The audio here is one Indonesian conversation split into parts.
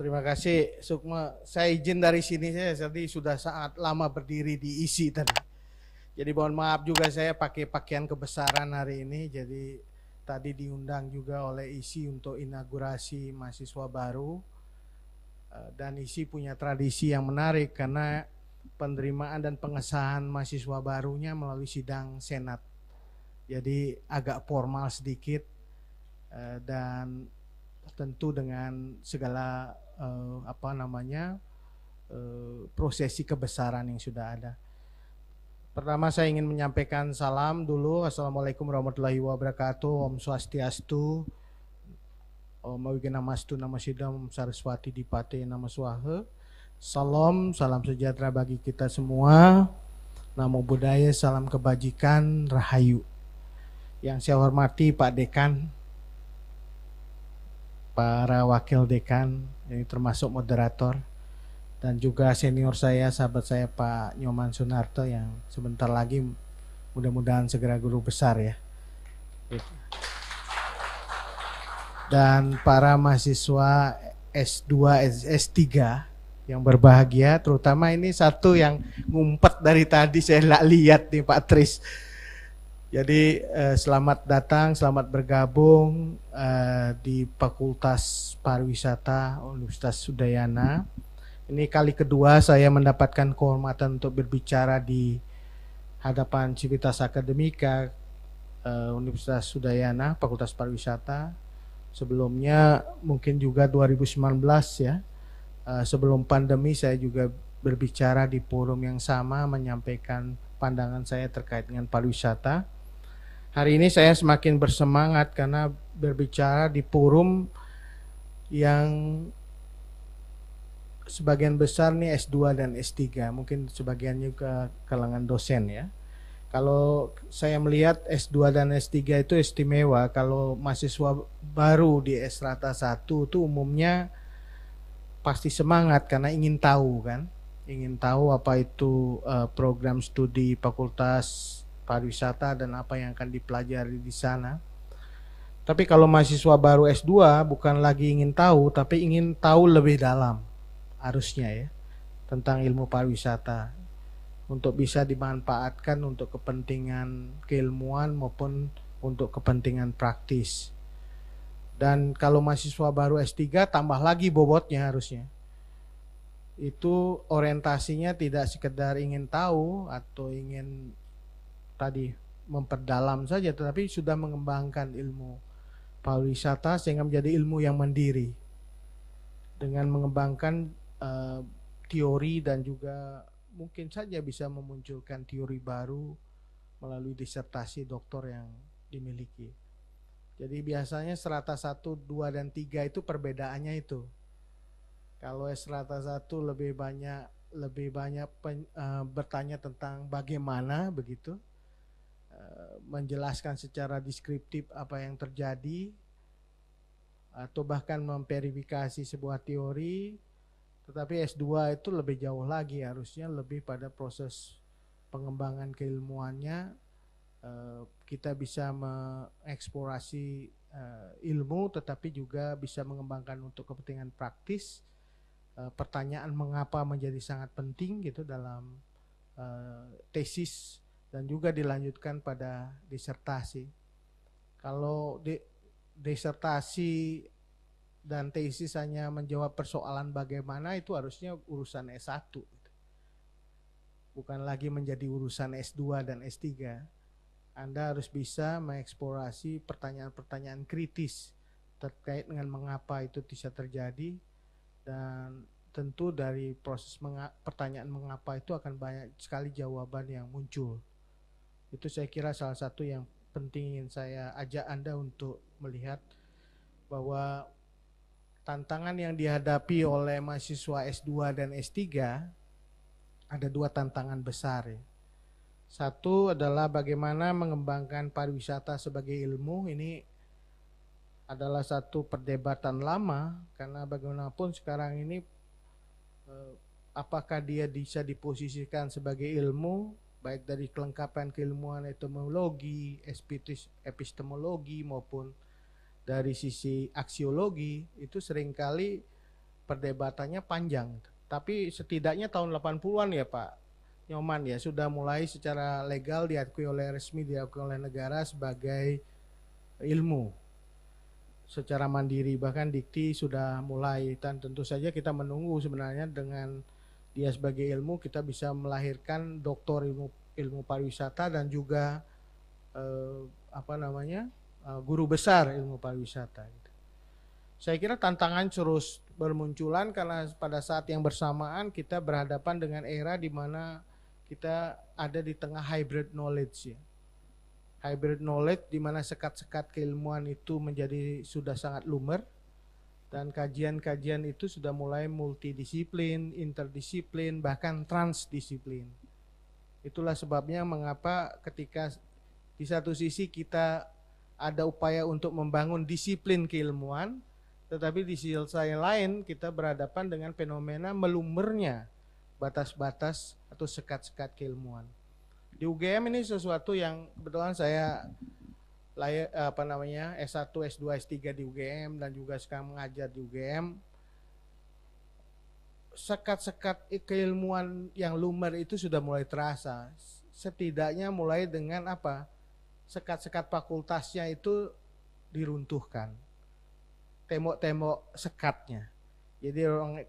Terima kasih Sukma. Saya izin dari sini, saya tadi sudah sangat lama berdiri di isi tadi. Jadi mohon maaf juga saya pakai pakaian kebesaran hari ini. Jadi tadi diundang juga oleh isi untuk inaugurasi mahasiswa baru. Dan isi punya tradisi yang menarik karena penerimaan dan pengesahan mahasiswa barunya melalui sidang senat. Jadi agak formal sedikit dan tentu dengan segala prosesi kebesaran yang sudah ada. Pertama saya ingin menyampaikan salam dulu. Assalamualaikum warahmatullahi wabarakatuh. Om Swastiastu. Om Wigenamastu Namasidam Saraswati Dipate Namaswaha. Salam, salam sejahtera bagi kita semua. Namo Buddhaya, salam kebajikan, rahayu. Yang saya hormati Pak Dekan, para wakil dekan, ini termasuk moderator, dan juga senior saya, sahabat saya Pak Nyoman Sunarto yang sebentar lagi mudah-mudahan segera guru besar ya. Dan para mahasiswa S2, S3 yang berbahagia, terutama ini satu yang ngumpet dari tadi saya lihat nih Pak Tris. Jadi selamat datang, selamat bergabung di Fakultas Pariwisata Universitas Udayana. Ini kali kedua saya mendapatkan kehormatan untuk berbicara di hadapan Civitas Akademika Universitas Udayana, Fakultas Pariwisata. Sebelumnya mungkin juga 2019 ya, sebelum pandemi saya juga berbicara di forum yang sama menyampaikan pandangan saya terkait dengan pariwisata. Hari ini saya semakin bersemangat karena berbicara di forum yang sebagian besar nih S2 dan S3, mungkin sebagian juga kalangan dosen ya. Kalau saya melihat S2 dan S3 itu istimewa, kalau mahasiswa baru di S-Rata 1 itu umumnya pasti semangat karena ingin tahu kan, ingin tahu apa itu program studi Fakultas Pariwisata dan apa yang akan dipelajari di sana. Tapi kalau mahasiswa baru S2 bukan lagi ingin tahu, tapi ingin tahu lebih dalam harusnya ya tentang ilmu pariwisata, untuk bisa dimanfaatkan untuk kepentingan keilmuan maupun untuk kepentingan praktis. Dan kalau mahasiswa baru S3 tambah lagi bobotnya harusnya. Itu orientasinya tidak sekedar ingin tahu atau ingin tadi memperdalam saja, tetapi sudah mengembangkan ilmu pariwisata sehingga menjadi ilmu yang mandiri. Dengan mengembangkan teori dan juga mungkin saja bisa memunculkan teori baru melalui disertasi doktor yang dimiliki. Jadi biasanya strata 1, 2, dan 3 itu perbedaannya itu. Kalau strata 1 lebih banyak bertanya tentang bagaimana begitu, menjelaskan secara deskriptif apa yang terjadi, atau bahkan memverifikasi sebuah teori. Tetapi S2 itu lebih jauh lagi, harusnya lebih pada proses pengembangan keilmuannya. Kita bisa mengeksplorasi ilmu tetapi juga bisa mengembangkan untuk kepentingan praktis. Pertanyaan mengapa menjadi sangat penting gitu dalam tesis dan juga dilanjutkan pada disertasi. Kalau disertasi dan tesis hanya menjawab persoalan bagaimana, itu harusnya urusan S1, bukan lagi menjadi urusan S2 dan S3. Anda harus bisa mengeksplorasi pertanyaan-pertanyaan kritis terkait dengan mengapa itu bisa terjadi, dan tentu dari proses pertanyaan mengapa itu akan banyak sekali jawaban yang muncul. Itu saya kira salah satu yang penting ingin saya ajak Anda untuk melihat bahwa tantangan yang dihadapi oleh mahasiswa S2 dan S3 ada dua tantangan besar ya. Satu adalah bagaimana mengembangkan pariwisata sebagai ilmu. Ini adalah satu perdebatan lama karena bagaimanapun sekarang ini apakah dia bisa diposisikan sebagai ilmu, baik dari kelengkapan keilmuan etimologi, epistemologi maupun dari sisi aksiologi. Itu seringkali perdebatannya panjang. Tapi setidaknya tahun 80-an ya Pak Nyoman ya sudah mulai secara legal diakui oleh resmi diakui oleh negara sebagai ilmu secara mandiri, bahkan dikti sudah mulai, dan tentu saja kita menunggu sebenarnya dengan dia sebagai ilmu kita bisa melahirkan doktor ilmu pariwisata dan juga guru besar ilmu pariwisata. Saya kira tantangan terus bermunculan karena pada saat yang bersamaan kita berhadapan dengan era di mana kita ada di tengah hybrid knowledge ya. Hybrid knowledge di mana sekat-sekat keilmuan itu menjadi sudah sangat lumer dan kajian-kajian itu sudah mulai multidisiplin, interdisiplin, bahkan transdisiplin. Itulah sebabnya mengapa ketika di satu sisi kita ada upaya untuk membangun disiplin keilmuan, tetapi di sisi lain kita berhadapan dengan fenomena melumernya batas-batas atau sekat-sekat keilmuan. Di UGM ini sesuatu yang kebetulan saya S1, S2, S3 di UGM dan juga sekarang mengajar di UGM. Sekat-sekat keilmuan yang lumer itu sudah mulai terasa. Setidaknya mulai dengan sekat-sekat fakultasnya itu diruntuhkan. Tembok-tembok sekatnya. Jadi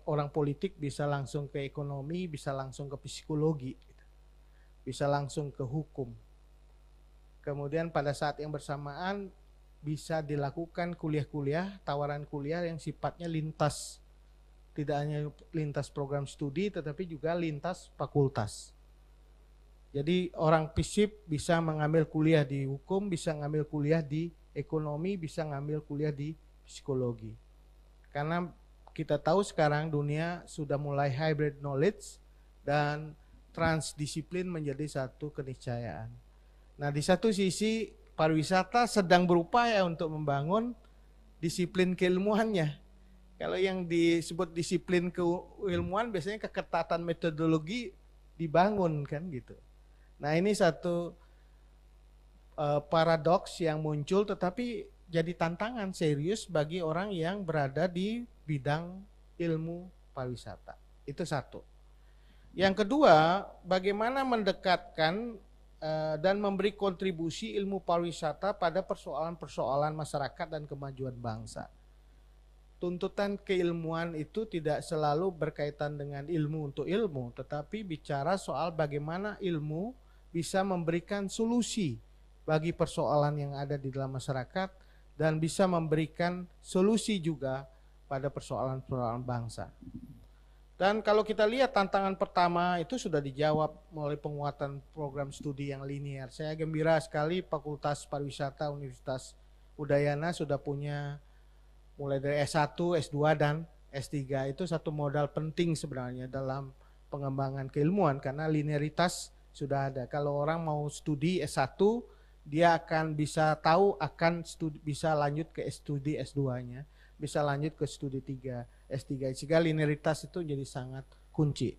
orang politik bisa langsung ke ekonomi, bisa langsung ke psikologi, bisa langsung ke hukum. Kemudian pada saat yang bersamaan bisa dilakukan kuliah-kuliah, tawaran kuliah yang sifatnya lintas. Tidak hanya lintas program studi tetapi juga lintas fakultas. Jadi orang FISIP bisa mengambil kuliah di hukum, bisa mengambil kuliah di ekonomi, bisa mengambil kuliah di psikologi. Karena kita tahu sekarang dunia sudah mulai hybrid knowledge dan transdisiplin menjadi satu keniscayaan. Nah, di satu sisi pariwisata sedang berupaya untuk membangun disiplin keilmuannya. Kalau yang disebut disiplin keilmuan biasanya keketatan metodologi dibangun kan gitu. Nah, ini satu paradoks yang muncul tetapi jadi tantangan serius bagi orang yang berada di bidang ilmu pariwisata. Itu satu. Yang kedua, bagaimana mendekatkan dan memberi kontribusi ilmu pariwisata pada persoalan-persoalan masyarakat dan kemajuan bangsa. Tuntutan keilmuan itu tidak selalu berkaitan dengan ilmu untuk ilmu, tetapi bicara soal bagaimana ilmu bisa memberikan solusi bagi persoalan yang ada di dalam masyarakat dan bisa memberikan solusi juga pada persoalan-persoalan bangsa. Dan kalau kita lihat tantangan pertama itu sudah dijawab melalui penguatan program studi yang linear. Saya gembira sekali Fakultas Pariwisata Universitas Udayana sudah punya mulai dari S1, S2 dan S3. Itu satu modal penting sebenarnya dalam pengembangan keilmuan karena linearitas sudah ada. Kalau orang mau studi S1 dia akan bisa tahu akan bisa lanjut ke studi S2-nya, bisa lanjut ke studi 3, S3. Sehingga linearitas itu jadi sangat kunci.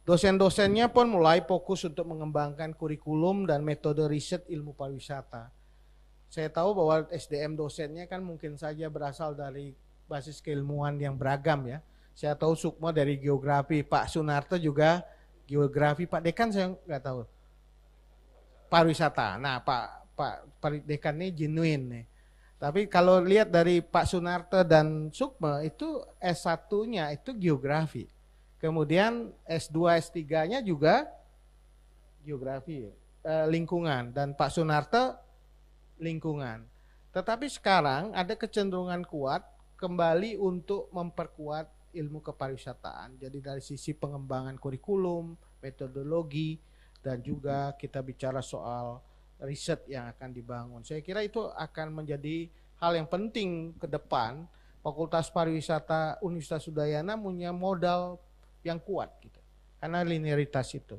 Dosen-dosennya pun mulai fokus untuk mengembangkan kurikulum dan metode riset ilmu pariwisata. Saya tahu bahwa SDM dosennya kan mungkin saja berasal dari basis keilmuan yang beragam ya. Saya tahu Sukma dari geografi, Pak Sunarto juga geografi, Pak Dekan saya nggak tahu. Pariwisata. Nah, Pak Dekan ini genuine nih. Tapi kalau lihat dari Pak Sunarto dan Sukma itu S1-nya itu geografi. Kemudian S2, S3-nya juga geografi, lingkungan, dan Pak Sunarto lingkungan. Tetapi sekarang ada kecenderungan kuat kembali untuk memperkuat ilmu kepariwisataan. Jadi dari sisi pengembangan kurikulum, metodologi, dan juga kita bicara soal riset yang akan dibangun. Saya kira itu akan menjadi hal yang penting ke depan. Fakultas Pariwisata Universitas Udayana punya modal yang kuat gitu. Karena linearitas itu.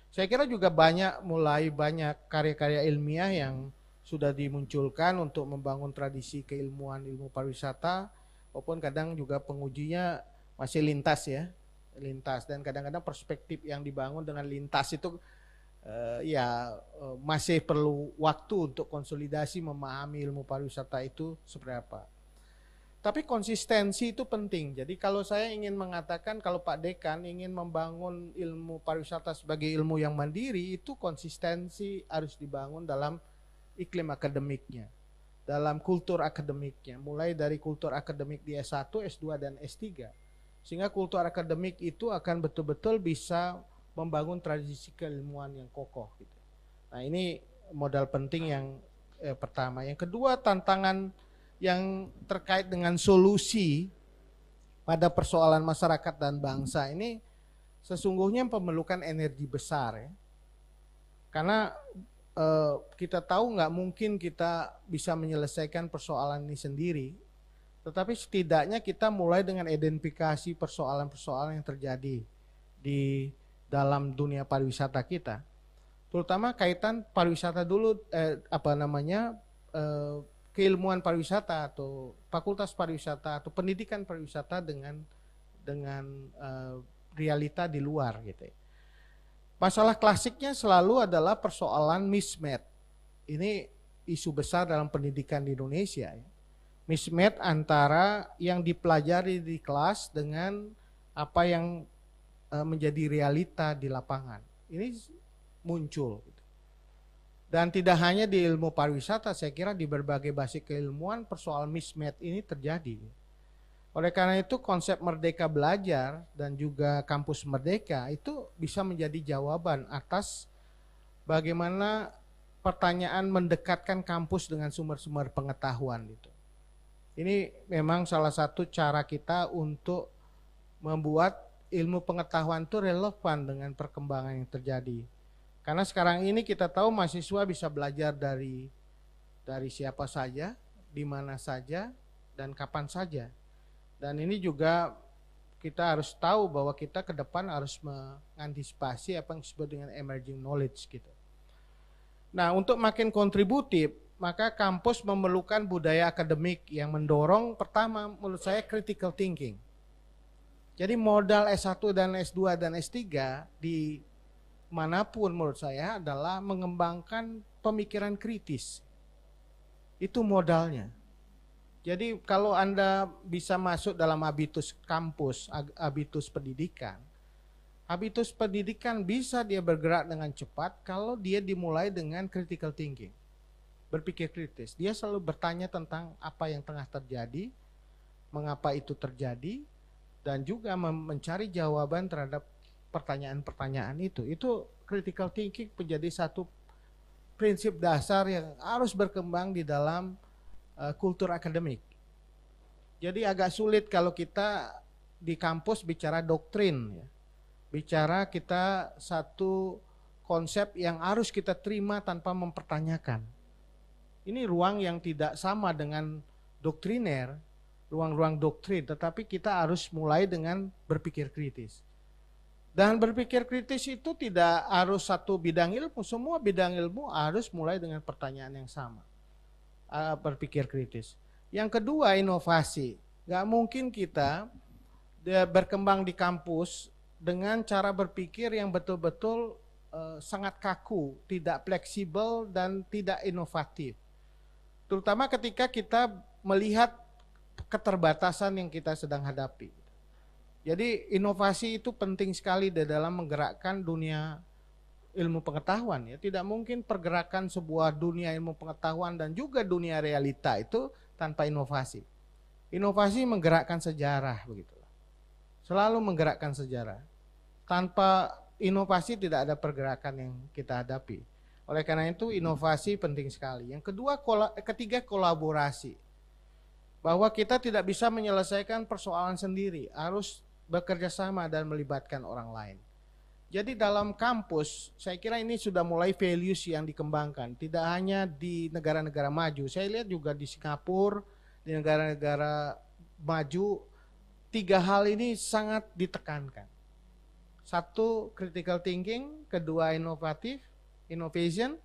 Saya kira juga mulai banyak karya-karya ilmiah yang sudah dimunculkan untuk membangun tradisi keilmuan ilmu pariwisata, walaupun kadang juga pengujinya masih lintas ya. Lintas, dan kadang-kadang perspektif yang dibangun dengan lintas itu masih perlu waktu untuk konsolidasi memahami ilmu pariwisata itu seperti apa. Tapi konsistensi itu penting. Jadi kalau saya ingin mengatakan, kalau Pak Dekan ingin membangun ilmu pariwisata sebagai ilmu yang mandiri, itu konsistensi harus dibangun dalam iklim akademiknya, dalam kultur akademiknya, mulai dari kultur akademik di S1, S2, dan S3. Sehingga kultur akademik itu akan betul-betul bisa membangun tradisi keilmuan yang kokoh gitu. Nah, ini modal penting yang pertama. Yang kedua, tantangan yang terkait dengan solusi pada persoalan masyarakat dan bangsa ini sesungguhnya memerlukan energi besar ya. Karena kita tahu nggak mungkin kita bisa menyelesaikan persoalan ini sendiri. Tetapi setidaknya kita mulai dengan identifikasi persoalan-persoalan yang terjadi di dalam dunia pariwisata kita. Terutama kaitan pariwisata dulu, keilmuan pariwisata atau fakultas pariwisata atau pendidikan pariwisata dengan realita di luar gitu ya. Masalah klasiknya selalu adalah persoalan mismatch. Ini isu besar dalam pendidikan di Indonesia ya. Mismatch antara yang dipelajari di kelas dengan apa yang menjadi realita di lapangan. Ini muncul. Dan tidak hanya di ilmu pariwisata, saya kira di berbagai basis keilmuan persoalan mismatch ini terjadi. Oleh karena itu konsep Merdeka Belajar dan juga Kampus Merdeka itu bisa menjadi jawaban atas bagaimana pertanyaan mendekatkan kampus dengan sumber-sumber pengetahuan itu. Ini memang salah satu cara kita untuk membuat ilmu pengetahuan itu relevan dengan perkembangan yang terjadi. Karena sekarang ini kita tahu mahasiswa bisa belajar dari siapa saja, di mana saja, dan kapan saja. Dan ini juga kita harus tahu bahwa kita ke depan harus mengantisipasi apa yang disebut dengan emerging knowledge gitu. Nah, untuk makin kontributif, maka kampus memerlukan budaya akademik yang mendorong pertama menurut saya critical thinking. Jadi modal S1 dan S2 dan S3 di manapun menurut saya adalah mengembangkan pemikiran kritis. Itu modalnya. Jadi kalau Anda bisa masuk dalam habitus kampus, habitus pendidikan bisa dia bergerak dengan cepat kalau dia dimulai dengan critical thinking. Berpikir kritis. Dia selalu bertanya tentang apa yang tengah terjadi, mengapa itu terjadi, dan juga mencari jawaban terhadap pertanyaan-pertanyaan itu. Itu critical thinking menjadi satu prinsip dasar yang harus berkembang di dalam kultur akademik. Jadi agak sulit kalau kita di kampus bicara doktrin ya. Bicara kita satu konsep yang harus kita terima tanpa mempertanyakan. Ini ruang yang tidak sama dengan doktriner, ruang-ruang doktrin, tetapi kita harus mulai dengan berpikir kritis. Dan berpikir kritis itu tidak harus satu bidang ilmu, semua bidang ilmu harus mulai dengan pertanyaan yang sama. Berpikir kritis. Yang kedua, inovasi. Gak mungkin kita berkembang di kampus dengan cara berpikir yang betul-betul sangat kaku, tidak fleksibel dan tidak inovatif. Terutama ketika kita melihat keterbatasan yang kita sedang hadapi. Jadi inovasi itu penting sekali di dalam menggerakkan dunia ilmu pengetahuan ya. Tidak mungkin pergerakan sebuah dunia ilmu pengetahuan dan juga dunia realita itu tanpa inovasi. Inovasi menggerakkan sejarah begitulah. Selalu menggerakkan sejarah. Tanpa inovasi tidak ada pergerakan yang kita hadapi. Oleh karena itu inovasi penting sekali. Yang ketiga kolaborasi. Bahwa kita tidak bisa menyelesaikan persoalan sendiri, harus bekerja sama dan melibatkan orang lain. Jadi dalam kampus, saya kira ini sudah mulai values yang dikembangkan. Tidak hanya di negara-negara maju, saya lihat juga di Singapura, di negara-negara maju, tiga hal ini sangat ditekankan. Satu, critical thinking, kedua innovation,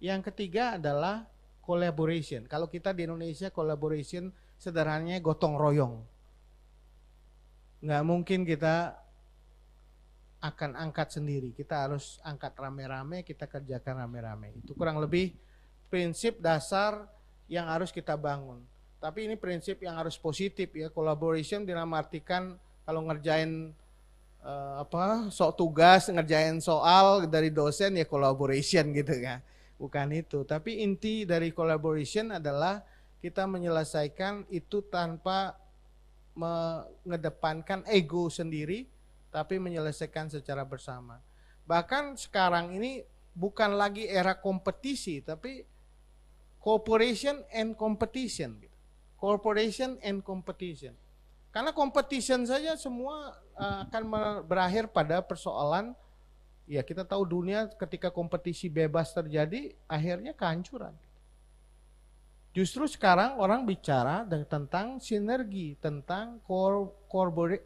yang ketiga adalah collaboration. Kalau kita di Indonesia collaboration sederhananya gotong royong. Nggak mungkin kita akan angkat sendiri. Kita harus angkat rame-rame, kita kerjakan rame-rame. Itu kurang lebih prinsip dasar yang harus kita bangun. Tapi ini prinsip yang harus positif ya. Collaboration dalam artikan kalau ngerjain sok tugas, ngerjain soal dari dosen ya collaboration gitu ya. Bukan itu. Tapi inti dari collaboration adalah kita menyelesaikan itu tanpa mengedepankan ego sendiri, tapi menyelesaikan secara bersama. Bahkan sekarang ini bukan lagi era kompetisi, tapi cooperation and competition. Cooperation and competition. Karena competition saja semua akan berakhir pada persoalan, ya kita tahu dunia ketika kompetisi bebas terjadi, akhirnya kehancuran. Justru sekarang orang bicara tentang sinergi, tentang collaboration,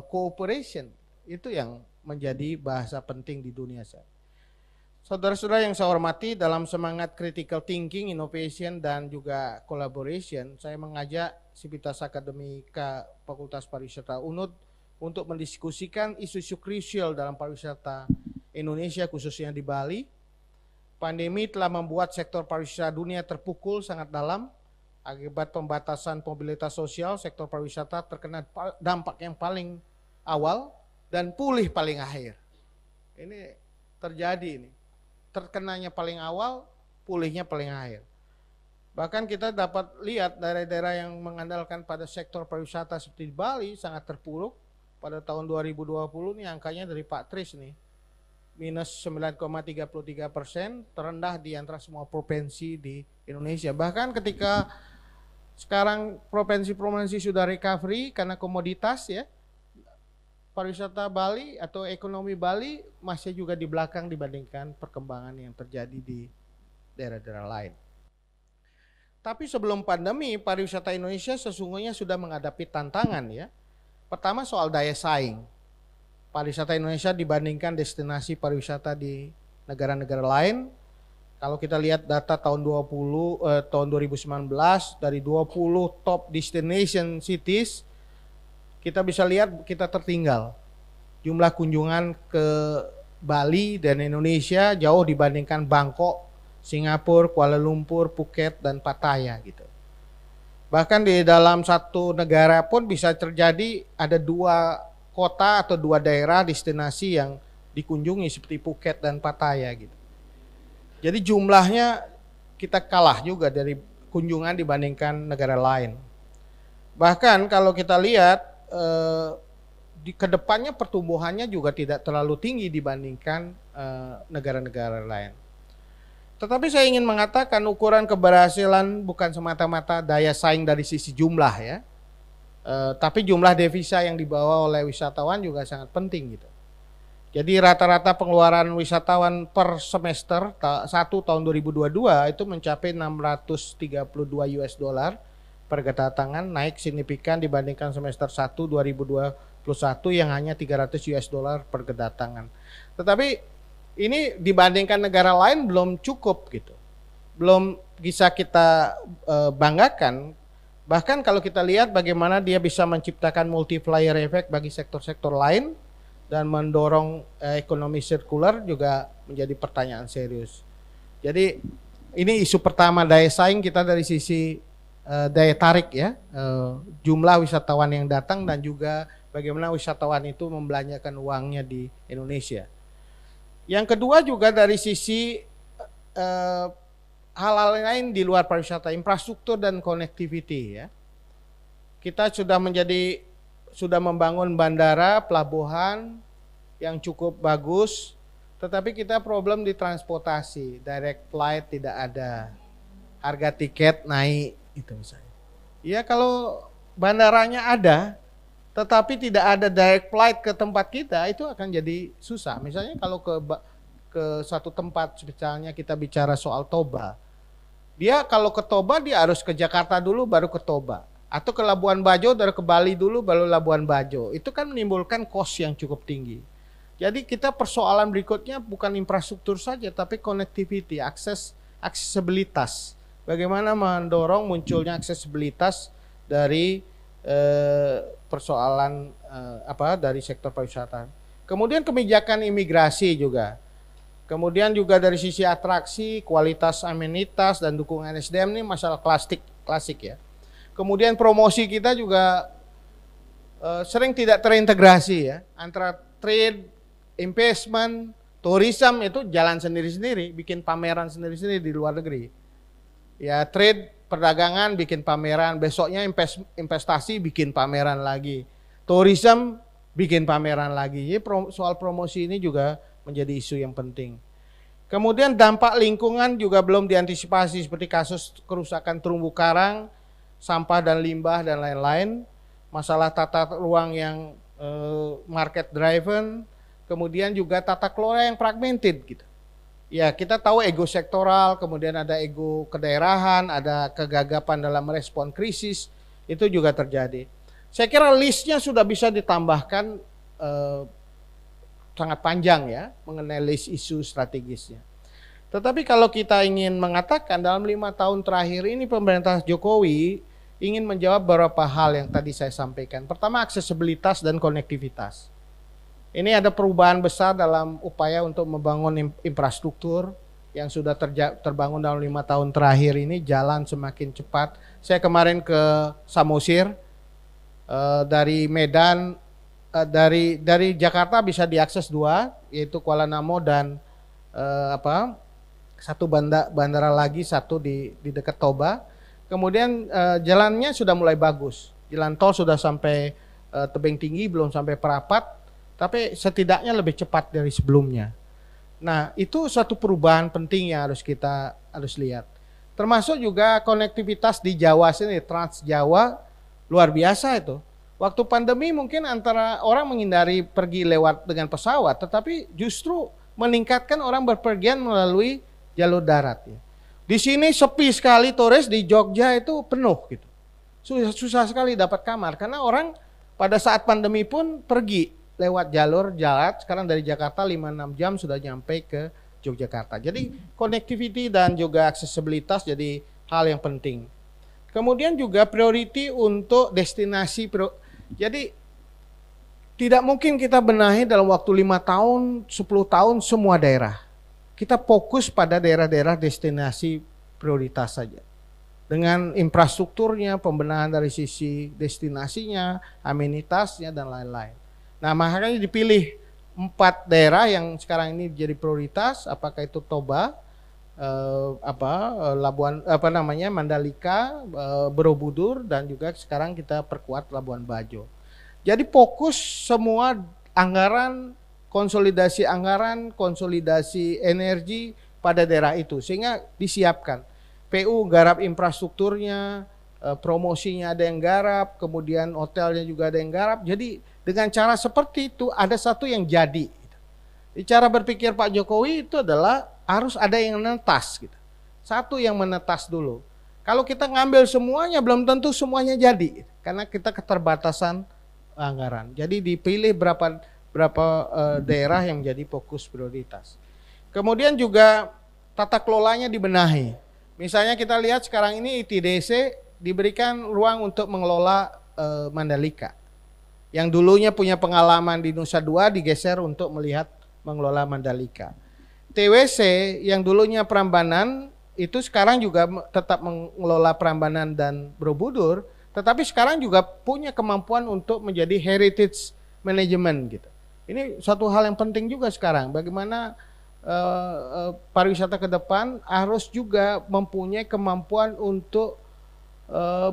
cooperation. Itu yang menjadi bahasa penting di dunia saya. Saudara-saudara yang saya hormati, dalam semangat critical thinking, innovation, dan juga collaboration, saya mengajak Sivitas Akademika Fakultas Pariwisata UNUD untuk mendiskusikan isu-isu krusial dalam pariwisata Indonesia, khususnya di Bali. Pandemi telah membuat sektor pariwisata dunia terpukul sangat dalam. Akibat pembatasan mobilitas sosial, sektor pariwisata terkena dampak yang paling awal dan pulih paling akhir. Ini terjadi ini. Terkenanya paling awal, pulihnya paling akhir. Bahkan kita dapat lihat daerah-daerah yang mengandalkan pada sektor pariwisata seperti Bali sangat terpuruk. Pada tahun 2020 nih angkanya dari Pak Tris nih, minus 9,33%, terendah di antara semua provinsi di Indonesia. Bahkan ketika sekarang provinsi-provinsi sudah recovery karena komoditas ya, pariwisata Bali atau ekonomi Bali masih juga di belakang dibandingkan perkembangan yang terjadi di daerah-daerah lain. Tapi sebelum pandemi, pariwisata Indonesia sesungguhnya sudah menghadapi tantangan ya. Pertama soal daya saing. Pariwisata Indonesia dibandingkan destinasi pariwisata di negara-negara lain. Kalau kita lihat data tahun 2019 dari 20 top destination cities, kita bisa lihat kita tertinggal. Jumlah kunjungan ke Bali dan Indonesia jauh dibandingkan Bangkok, Singapura, Kuala Lumpur, Phuket, dan Pattaya gitu. Bahkan di dalam satu negara pun bisa terjadi ada 2 kota atau 2 daerah destinasi yang dikunjungi seperti Phuket dan Pattaya gitu. Jadi jumlahnya kita kalah juga dari kunjungan dibandingkan negara lain. Bahkan kalau kita lihat di kedepannya pertumbuhannya juga tidak terlalu tinggi dibandingkan negara-negara lain. Tetapi saya ingin mengatakan ukuran keberhasilan bukan semata-mata daya saing dari sisi jumlah ya, tapi jumlah devisa yang dibawa oleh wisatawan juga sangat penting gitu. Jadi rata-rata pengeluaran wisatawan per semester 1 tahun 2022 itu mencapai 632 US dollar per kedatangan, naik signifikan dibandingkan semester 1 2021 yang hanya 300 US dollar per kedatangan. Tetapi ini dibandingkan negara lain belum cukup gitu. Belum bisa kita banggakan. Bahkan kalau kita lihat bagaimana dia bisa menciptakan multiplier effect bagi sektor-sektor lain dan mendorong ekonomi sirkular juga menjadi pertanyaan serius. Jadi ini isu pertama daya saing kita dari sisi daya tarik ya, jumlah wisatawan yang datang dan juga bagaimana wisatawan itu membelanjakan uangnya di Indonesia. Yang kedua juga dari sisi hal-hal lain di luar pariwisata, infrastruktur dan connectivity ya. Kita sudah membangun bandara, pelabuhan yang cukup bagus, tetapi kita problem di transportasi, direct flight tidak ada, harga tiket naik itu misalnya. Ya kalau bandaranya ada, tetapi tidak ada direct flight ke tempat kita, itu akan jadi susah. Misalnya kalau ke satu tempat, misalnya kita bicara soal Toba, dia kalau ke Toba dia harus ke Jakarta dulu baru ke Toba, atau ke Labuan Bajo dari ke Bali dulu baru Labuan Bajo. Itu kan menimbulkan cost yang cukup tinggi. Jadi kita persoalan berikutnya bukan infrastruktur saja, tapi connectivity, aksesibilitas. Bagaimana mendorong munculnya aksesibilitas dari persoalan dari sektor pariwisata. Kemudian kebijakan imigrasi juga. Kemudian juga dari sisi atraksi, kualitas amenitas dan dukungan SDM ini masalah klasik ya. Kemudian promosi kita juga sering tidak terintegrasi ya, antara trade, investment, tourism itu jalan sendiri-sendiri, bikin pameran sendiri-sendiri di luar negeri. Ya trade, perdagangan bikin pameran, besoknya investasi bikin pameran lagi. Tourism bikin pameran lagi. Jadi soal promosi ini juga menjadi isu yang penting. Kemudian dampak lingkungan juga belum diantisipasi seperti kasus kerusakan terumbu karang, sampah dan limbah dan lain-lain. Masalah tata ruang yang market driven, kemudian juga tata kelola yang fragmented gitu. Ya, kita tahu ego sektoral, kemudian ada ego kedaerahan, ada kegagapan dalam merespon krisis, itu juga terjadi. Saya kira listnya sudah bisa ditambahkan sangat panjang ya, mengenai list isu strategisnya. Tetapi kalau kita ingin mengatakan dalam 5 tahun terakhir ini pemerintah Jokowi ingin menjawab beberapa hal yang tadi saya sampaikan. Pertama, aksesibilitas dan konektivitas. Ini ada perubahan besar dalam upaya untuk membangun infrastruktur yang sudah terbangun dalam 5 tahun terakhir ini, jalan semakin cepat. Saya kemarin ke Samosir, dari Medan, dari Jakarta bisa diakses 2, yaitu Kuala Namo dan satu bandara lagi, satu di dekat Toba. Kemudian jalannya sudah mulai bagus, jalan tol sudah sampai Tebing Tinggi, belum sampai Perapat, tapi setidaknya lebih cepat dari sebelumnya. Nah, itu suatu perubahan penting yang kita harus lihat. Termasuk juga konektivitas di Jawa sini, Trans Jawa luar biasa itu. Waktu pandemi mungkin antara orang menghindari pergi lewat dengan pesawat, tetapi justru meningkatkan orang berpergian melalui jalur darat. Ya. Di sini sepi sekali turis, di Jogja itu penuh gitu. Susah sekali dapat kamar karena orang pada saat pandemi pun pergi lewat jalur darat. Sekarang dari Jakarta 5-6 jam sudah nyampe ke Yogyakarta. Jadi connectivity dan juga aksesibilitas jadi hal yang penting. Kemudian juga priority untuk destinasi. Jadi tidak mungkin kita benahi dalam waktu 5 tahun, 10 tahun semua daerah. Kita fokus pada daerah-daerah destinasi prioritas saja. Dengan infrastrukturnya, pembenahan dari sisi destinasinya, amenitasnya dan lain-lain. Nah, makanya dipilih 4 daerah yang sekarang ini jadi prioritas, apakah itu Toba, Labuan Mandalika, Borobudur, dan juga sekarang kita perkuat Labuan Bajo. Jadi fokus semua anggaran, konsolidasi energi pada daerah itu sehingga disiapkan. PU garap infrastrukturnya, promosinya ada yang garap, kemudian hotelnya juga ada yang garap. Jadi dengan cara seperti itu ada satu yang jadi. Di cara berpikir Pak Jokowi itu adalah harus ada yang menetas gitu. Satu yang menetas dulu. Kalau kita ngambil semuanya belum tentu semuanya jadi karena kita keterbatasan anggaran. Jadi dipilih berapa daerah yang menjadi fokus prioritas. Kemudian juga tata kelolanya dibenahi. Misalnya kita lihat sekarang ini ITDC diberikan ruang untuk mengelola Mandalika. Yang dulunya punya pengalaman di Nusa Dua digeser untuk melihat mengelola Mandalika. TWC yang dulunya Prambanan itu sekarang juga tetap mengelola Prambanan dan Borobudur, tetapi sekarang juga punya kemampuan untuk menjadi heritage management gitu. Ini suatu hal yang penting juga sekarang. Bagaimana pariwisata ke depan harus juga mempunyai kemampuan untuk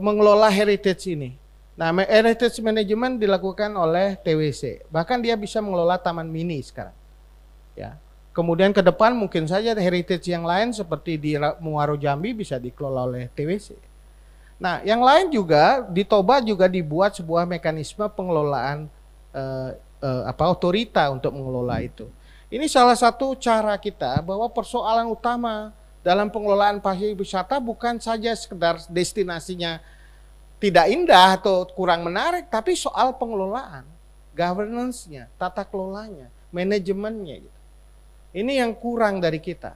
mengelola heritage ini. Nah, heritage management dilakukan oleh TWC. Bahkan dia bisa mengelola taman mini sekarang. Ya. Kemudian ke depan mungkin saja heritage yang lain seperti di Muaro Jambi bisa dikelola oleh TWC. Nah, yang lain juga di Toba juga dibuat sebuah mekanisme pengelolaan otorita untuk mengelola itu. Ini salah satu cara kita bahwa persoalan utama dalam pengelolaan pariwisata bukan saja sekedar destinasinya tidak indah atau kurang menarik, tapi soal pengelolaan, governance-nya, tata kelolanya, manajemennya gitu. Ini yang kurang dari kita.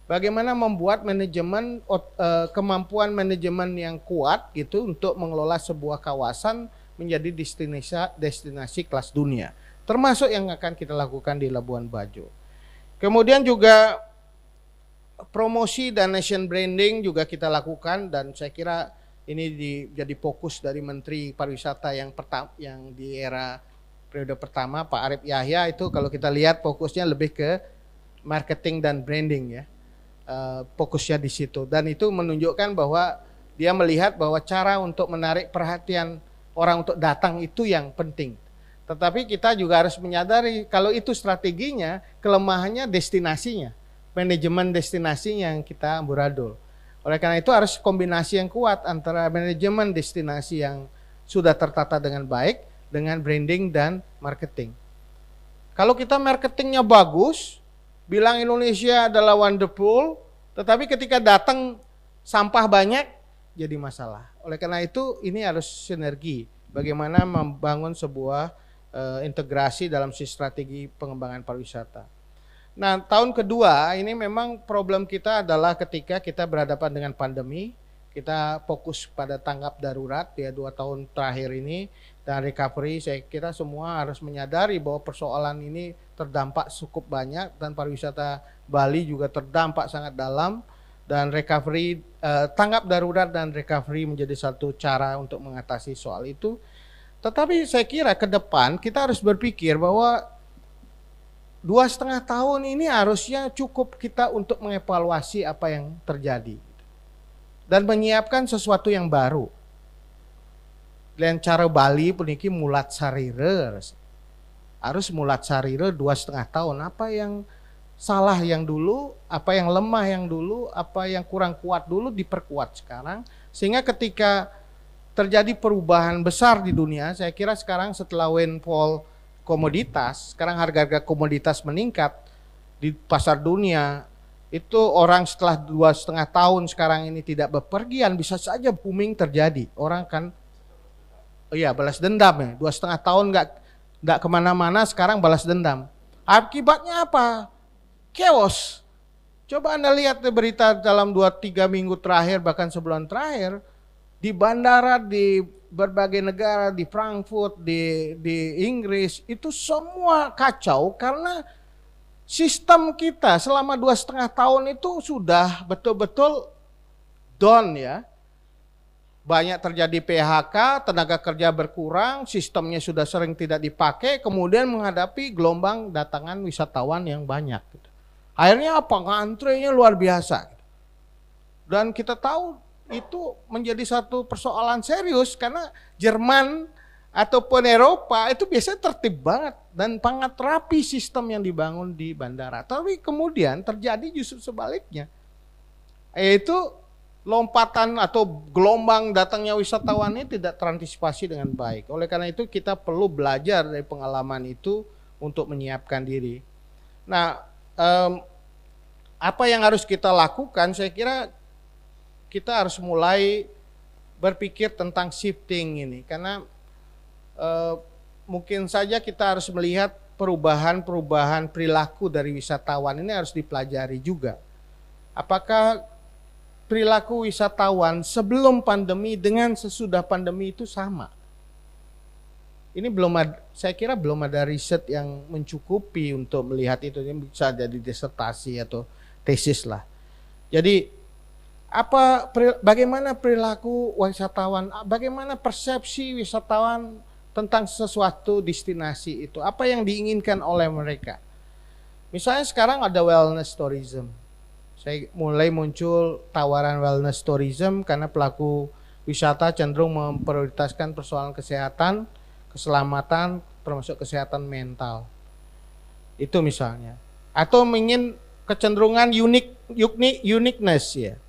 Bagaimana membuat manajemen, kemampuan manajemen yang kuat gitu untuk mengelola sebuah kawasan menjadi destinasi kelas dunia. Termasuk yang akan kita lakukan di Labuan Bajo. Kemudian juga promosi dan nation branding juga kita lakukan, dan saya kira ini jadi fokus dari Menteri Pariwisata yang di era periode pertama Pak Arief Yahya. Itu kalau kita lihat fokusnya lebih ke marketing dan branding ya, fokusnya di situ, dan itu menunjukkan bahwa dia melihat bahwa cara untuk menarik perhatian orang untuk datang itu yang penting. Tetapi kita juga harus menyadari kalau itu strateginya, kelemahannya destinasinya, manajemen destinasi yang kita amburadul. Oleh karena itu harus kombinasi yang kuat antara manajemen destinasi yang sudah tertata dengan baik dengan branding dan marketing. Kalau kita marketingnya bagus, bilang Indonesia adalah wonderful, tetapi ketika datang sampah banyak, jadi masalah. Oleh karena itu ini harus sinergi. Bagaimana membangun sebuah integrasi dalam strategi pengembangan pariwisata. Nah, tahun kedua ini memang problem kita adalah ketika kita berhadapan dengan pandemi, kita fokus pada tanggap darurat ya 2 tahun terakhir ini, dan recovery. Saya kira semua harus menyadari bahwa persoalan ini terdampak cukup banyak, dan pariwisata Bali juga terdampak sangat dalam, dan recovery, tanggap darurat dan recovery menjadi satu cara untuk mengatasi soal itu. Tetapi saya kira ke depan kita harus berpikir bahwa 2,5 tahun ini harusnya cukup kita untuk mengevaluasi apa yang terjadi dan menyiapkan sesuatu yang baru. Dan cara Bali puniki mulat sarire, harus mulat sarire 2,5 tahun. Apa yang salah yang dulu, apa yang lemah yang dulu, apa yang kurang kuat dulu diperkuat sekarang, sehingga ketika terjadi perubahan besar di dunia, saya kira sekarang setelah windfall komoditas, sekarang harga-harga komoditas meningkat di pasar dunia, itu orang setelah 2,5 tahun sekarang ini tidak bepergian, bisa saja booming terjadi. Orang kan, balas dendam ya, 2,5 tahun nggak kemana-mana, sekarang balas dendam. Akibatnya apa? Chaos. Coba Anda lihat berita dalam 2-3 minggu terakhir, bahkan sebulan terakhir, di bandara di berbagai negara, di Frankfurt, di Inggris, itu semua kacau karena sistem kita selama 2,5 tahun itu sudah betul-betul down ya. Banyak terjadi PHK, tenaga kerja berkurang, sistemnya sudah sering tidak dipakai, kemudian menghadapi gelombang datangan wisatawan yang banyak. Akhirnya apa? Antrenya luar biasa. Dan kita tahu itu menjadi satu persoalan serius karena Jerman ataupun Eropa itu biasanya tertib banget dan sangat rapi sistem yang dibangun di bandara. Tapi kemudian terjadi justru sebaliknya, yaitu lompatan atau gelombang datangnya wisatawan ini tidak terantisipasi dengan baik. Oleh karena itu kita perlu belajar dari pengalaman itu untuk menyiapkan diri. Nah, apa yang harus kita lakukan? Saya kira kita harus mulai berpikir tentang shifting ini, karena mungkin saja kita harus melihat perubahan perilaku dari wisatawan ini harus dipelajari juga. Apakah perilaku wisatawan sebelum pandemi dengan sesudah pandemi itu sama? Ini saya kira belum ada riset yang mencukupi untuk melihat itu. Ini bisa jadi disertasi atau tesis lah. Jadi bagaimana perilaku wisatawan, bagaimana persepsi wisatawan tentang sesuatu destinasi itu, apa yang diinginkan oleh mereka. Misalnya sekarang ada wellness tourism. Saya mulai muncul tawaran wellness tourism karena pelaku wisata cenderung memprioritaskan persoalan kesehatan, keselamatan, termasuk kesehatan mental. Itu misalnya. Atau ingin kecenderungan uniqueness ya.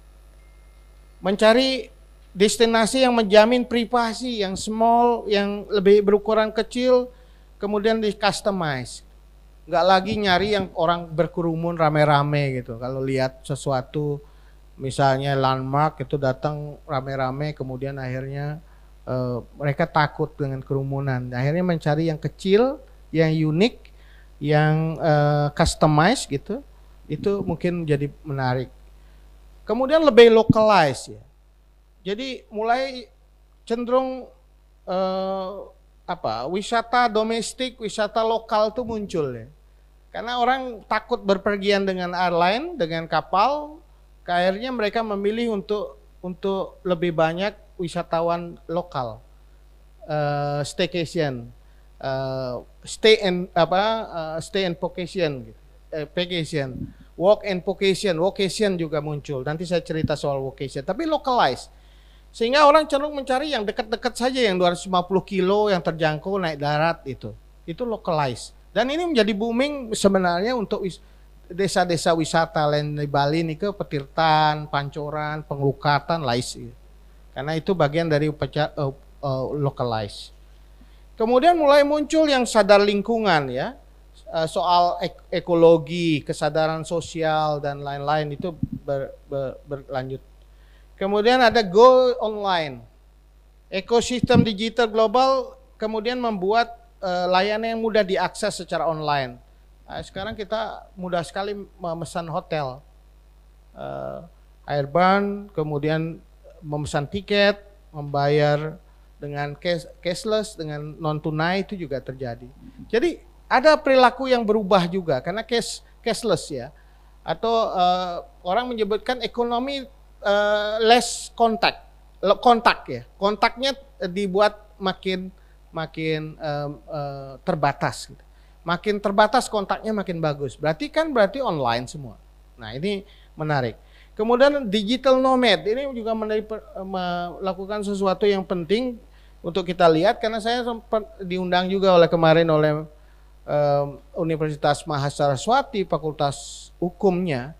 Mencari destinasi yang menjamin privasi, yang small, yang lebih berukuran kecil, kemudian di customize. Nggak lagi nyari yang orang berkerumun rame-rame gitu. Kalau lihat sesuatu misalnya landmark itu datang rame-rame, kemudian akhirnya mereka takut dengan kerumunan. Akhirnya mencari yang kecil, yang unik, yang customize gitu. Itu mungkin jadi menarik. Kemudian lebih localize ya. Jadi mulai cenderung wisata domestik, wisata lokal tuh muncul ya. Karena orang takut berpergian dengan airline, dengan kapal, akhirnya mereka memilih untuk lebih banyak wisatawan lokal, staycation, stay and vacation, vacation, walk and vacation juga muncul. Nanti saya cerita soal vacation, tapi localized. Sehingga orang cenderung mencari yang dekat-dekat saja, yang 250 kilo yang terjangkau naik darat itu localized. Dan ini menjadi booming sebenarnya untuk desa-desa wisata lain di Bali nih, ke Petirtan, Pancoran, Penglukatan, Lais. Karena itu bagian dari localized. Kemudian mulai muncul yang sadar lingkungan ya, soal ekologi, kesadaran sosial dan lain-lain itu berlanjut. Kemudian ada go online, ekosistem digital global kemudian membuat layanan yang mudah diakses secara online. Nah, sekarang kita mudah sekali memesan hotel, airborne, kemudian memesan tiket, membayar dengan cashless, dengan non tunai itu juga terjadi. Jadi ada perilaku yang berubah juga karena cashless ya, atau orang menyebutkan ekonomi less kontak ya, kontaknya dibuat makin terbatas gitu. Makin terbatas kontaknya makin bagus. Berarti online semua. Nah, ini menarik. Kemudian digital nomad ini juga melakukan sesuatu yang penting untuk kita lihat, karena saya sempat diundang juga kemarin oleh Universitas Mahasaraswati Fakultas Hukumnya.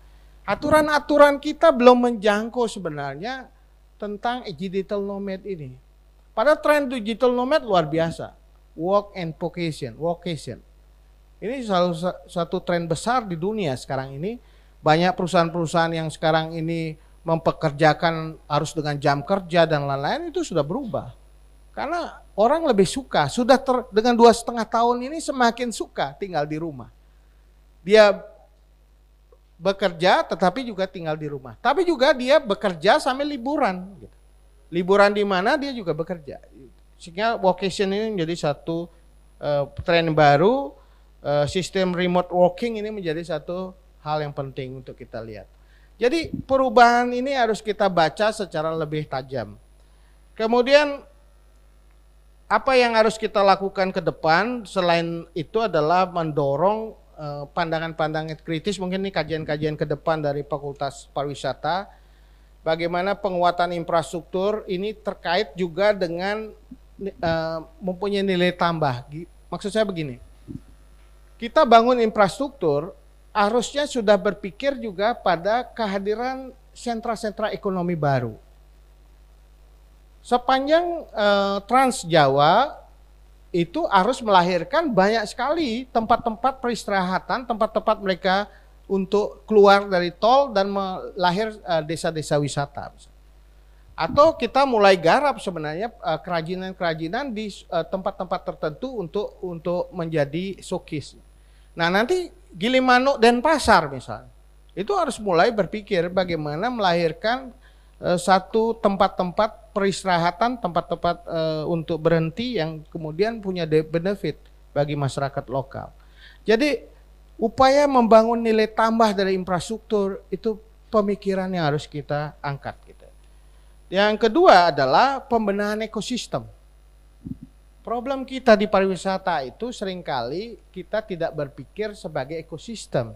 Aturan-aturan kita belum menjangkau sebenarnya tentang digital nomad ini. Pada tren digital nomad luar biasa, work and vocation. Ini salah satu tren besar di dunia sekarang ini. Banyak perusahaan-perusahaan yang sekarang ini mempekerjakan harus dengan jam kerja dan lain-lain, itu sudah berubah. Karena orang lebih suka, dengan 2,5 tahun ini semakin suka tinggal di rumah. Dia bekerja tetapi juga tinggal di rumah. Tapi juga dia bekerja sambil liburan. Liburan di mana dia juga bekerja. Sehingga vocation ini menjadi satu tren baru. Sistem remote working ini menjadi satu hal yang penting untuk kita lihat. Jadi perubahan ini harus kita baca secara lebih tajam. Kemudian apa yang harus kita lakukan ke depan selain itu adalah mendorong pandangan-pandangan kritis. Mungkin ini kajian-kajian ke depan dari Fakultas Pariwisata. Bagaimana penguatan infrastruktur ini terkait juga dengan mempunyai nilai tambah. Maksud saya begini, kita bangun infrastruktur harusnya sudah berpikir juga pada kehadiran sentra-sentra ekonomi baru. Sepanjang Trans Jawa itu harus melahirkan banyak sekali tempat-tempat peristirahatan, tempat-tempat mereka untuk keluar dari tol dan melahir desa-desa wisata. Atau kita mulai garap sebenarnya kerajinan-kerajinan di tempat-tempat tertentu untuk menjadi showcase. Nah, nanti Gilimanuk dan Pasar misalnya, itu harus mulai berpikir bagaimana melahirkan satu tempat-tempat peristirahatan, tempat-tempat untuk berhenti yang kemudian punya benefit bagi masyarakat lokal. Jadi upaya membangun nilai tambah dari infrastruktur itu pemikiran yang harus kita angkat. Gitu. Yang kedua adalah pembenahan ekosistem. Problem kita di pariwisata itu seringkali kita tidak berpikir sebagai ekosistem.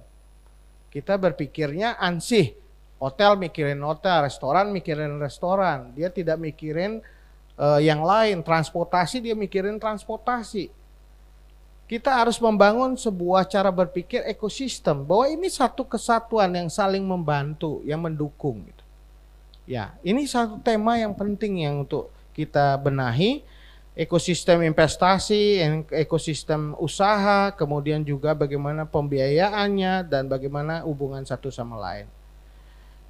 Kita berpikirnya ansih. Hotel mikirin hotel, restoran mikirin restoran. Dia tidak mikirin yang lain. Transportasi dia mikirin transportasi. Kita harus membangun sebuah cara berpikir ekosistem, bahwa ini satu kesatuan yang saling membantu, yang mendukung. Gitu. Ya, ini satu tema yang penting yang untuk kita benahi. Ekosistem investasi, ekosistem usaha, kemudian juga bagaimana pembiayaannya dan bagaimana hubungan satu sama lain.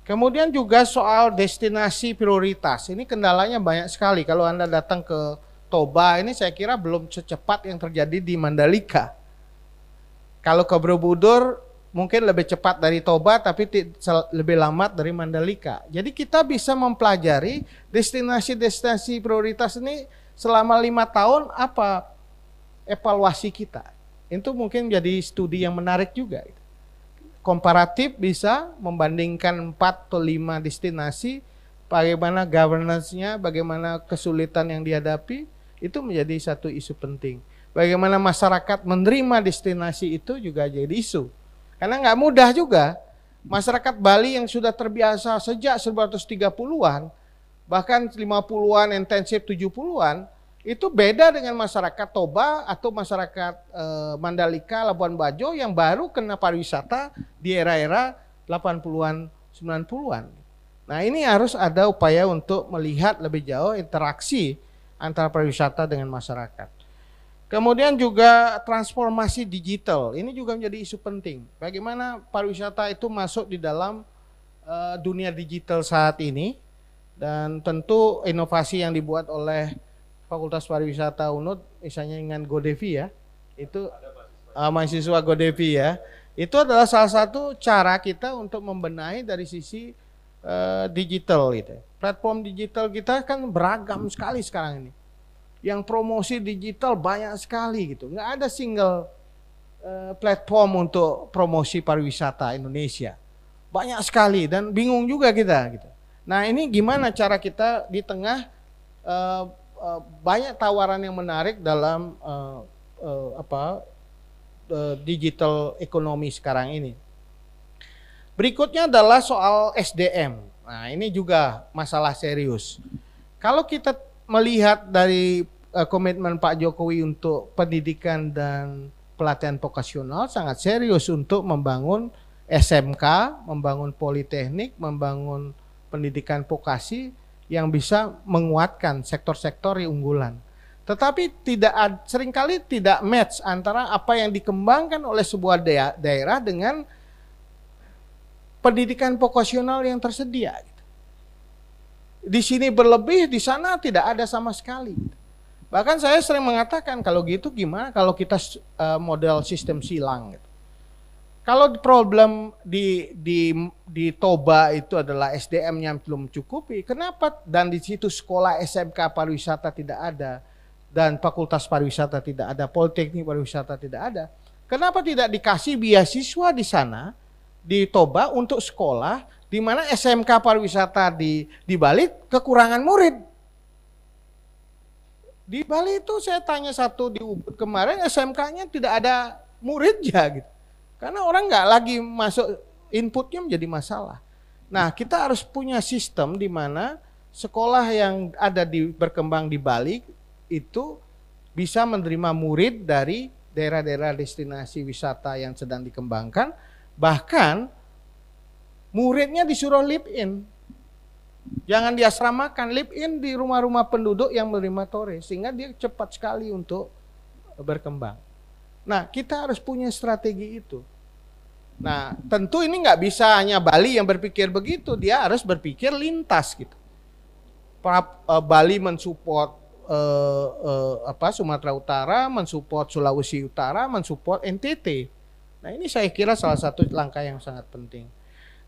Kemudian juga soal destinasi prioritas. Ini kendalanya banyak sekali. Kalau Anda datang ke Toba ini saya kira belum secepat yang terjadi di Mandalika. Kalau ke Borobudur mungkin lebih cepat dari Toba tapi lebih lambat dari Mandalika. Jadi kita bisa mempelajari destinasi-destinasi prioritas ini selama 5 tahun apa evaluasi kita. Itu mungkin jadi studi yang menarik juga. Komparatif bisa membandingkan 4 atau 5 destinasi, bagaimana governance-nya, bagaimana kesulitan yang dihadapi, itu menjadi satu isu penting. Bagaimana masyarakat menerima destinasi itu juga jadi isu. Karena nggak mudah juga. Masyarakat Bali yang sudah terbiasa sejak 1930-an, bahkan 50-an, intensif 70-an, itu beda dengan masyarakat Toba atau masyarakat Mandalika, Labuan Bajo yang baru kena pariwisata di era-era 80-an, 90-an. Nah, ini harus ada upaya untuk melihat lebih jauh interaksi antara pariwisata dengan masyarakat. Kemudian juga transformasi digital, ini juga menjadi isu penting. Bagaimana pariwisata itu masuk di dalam dunia digital saat ini, dan tentu inovasi yang dibuat oleh Fakultas Pariwisata UNUD, misalnya dengan GoDevi ya, itu mahasiswa GoDevi ya, itu adalah salah satu cara kita untuk membenahi dari sisi digital gitu. Platform digital kita kan beragam sekali sekarang ini. Yang promosi digital banyak sekali gitu. Nggak ada single platform untuk promosi pariwisata Indonesia. Banyak sekali dan bingung juga kita gitu. Nah, ini gimana cara kita di tengah banyak tawaran yang menarik dalam digital ekonomi sekarang ini. Berikutnya adalah soal SDM. Nah, ini juga masalah serius. Kalau kita melihat dari komitmen Pak Jokowi untuk pendidikan dan pelatihan vokasional, sangat serius untuk membangun SMK, membangun politeknik, membangun pendidikan vokasi yang bisa menguatkan sektor-sektor yang unggulan. Tetapi seringkali tidak match antara apa yang dikembangkan oleh sebuah daerah dengan pendidikan vokasional yang tersedia. Di sini berlebih, di sana tidak ada sama sekali. Bahkan saya sering mengatakan, kalau gitu gimana kalau kita model sistem silang gitu. Kalau problem di Toba itu adalah SDM-nya belum cukupi, kenapa dan di situ sekolah SMK pariwisata tidak ada dan fakultas pariwisata tidak ada, politeknik pariwisata tidak ada? Kenapa tidak dikasih beasiswa di sana di Toba untuk sekolah di mana SMK pariwisata di Bali kekurangan murid? Di Bali itu saya tanya satu di Ubud kemarin, SMK-nya tidak ada muridnya gitu. Karena orang nggak lagi masuk, inputnya menjadi masalah. Nah, kita harus punya sistem di mana sekolah yang berkembang di Bali itu bisa menerima murid dari daerah-daerah destinasi wisata yang sedang dikembangkan, bahkan muridnya disuruh live in. Jangan diasramakan, live in di rumah-rumah penduduk yang menerima turis, sehingga dia cepat sekali untuk berkembang. Nah, kita harus punya strategi itu. Nah, tentu ini nggak bisa hanya Bali yang berpikir begitu, dia harus berpikir lintas gitu. Bali mensupport Sumatera Utara, mensupport Sulawesi Utara, mensupport NTT. Nah, ini saya kira salah satu langkah yang sangat penting.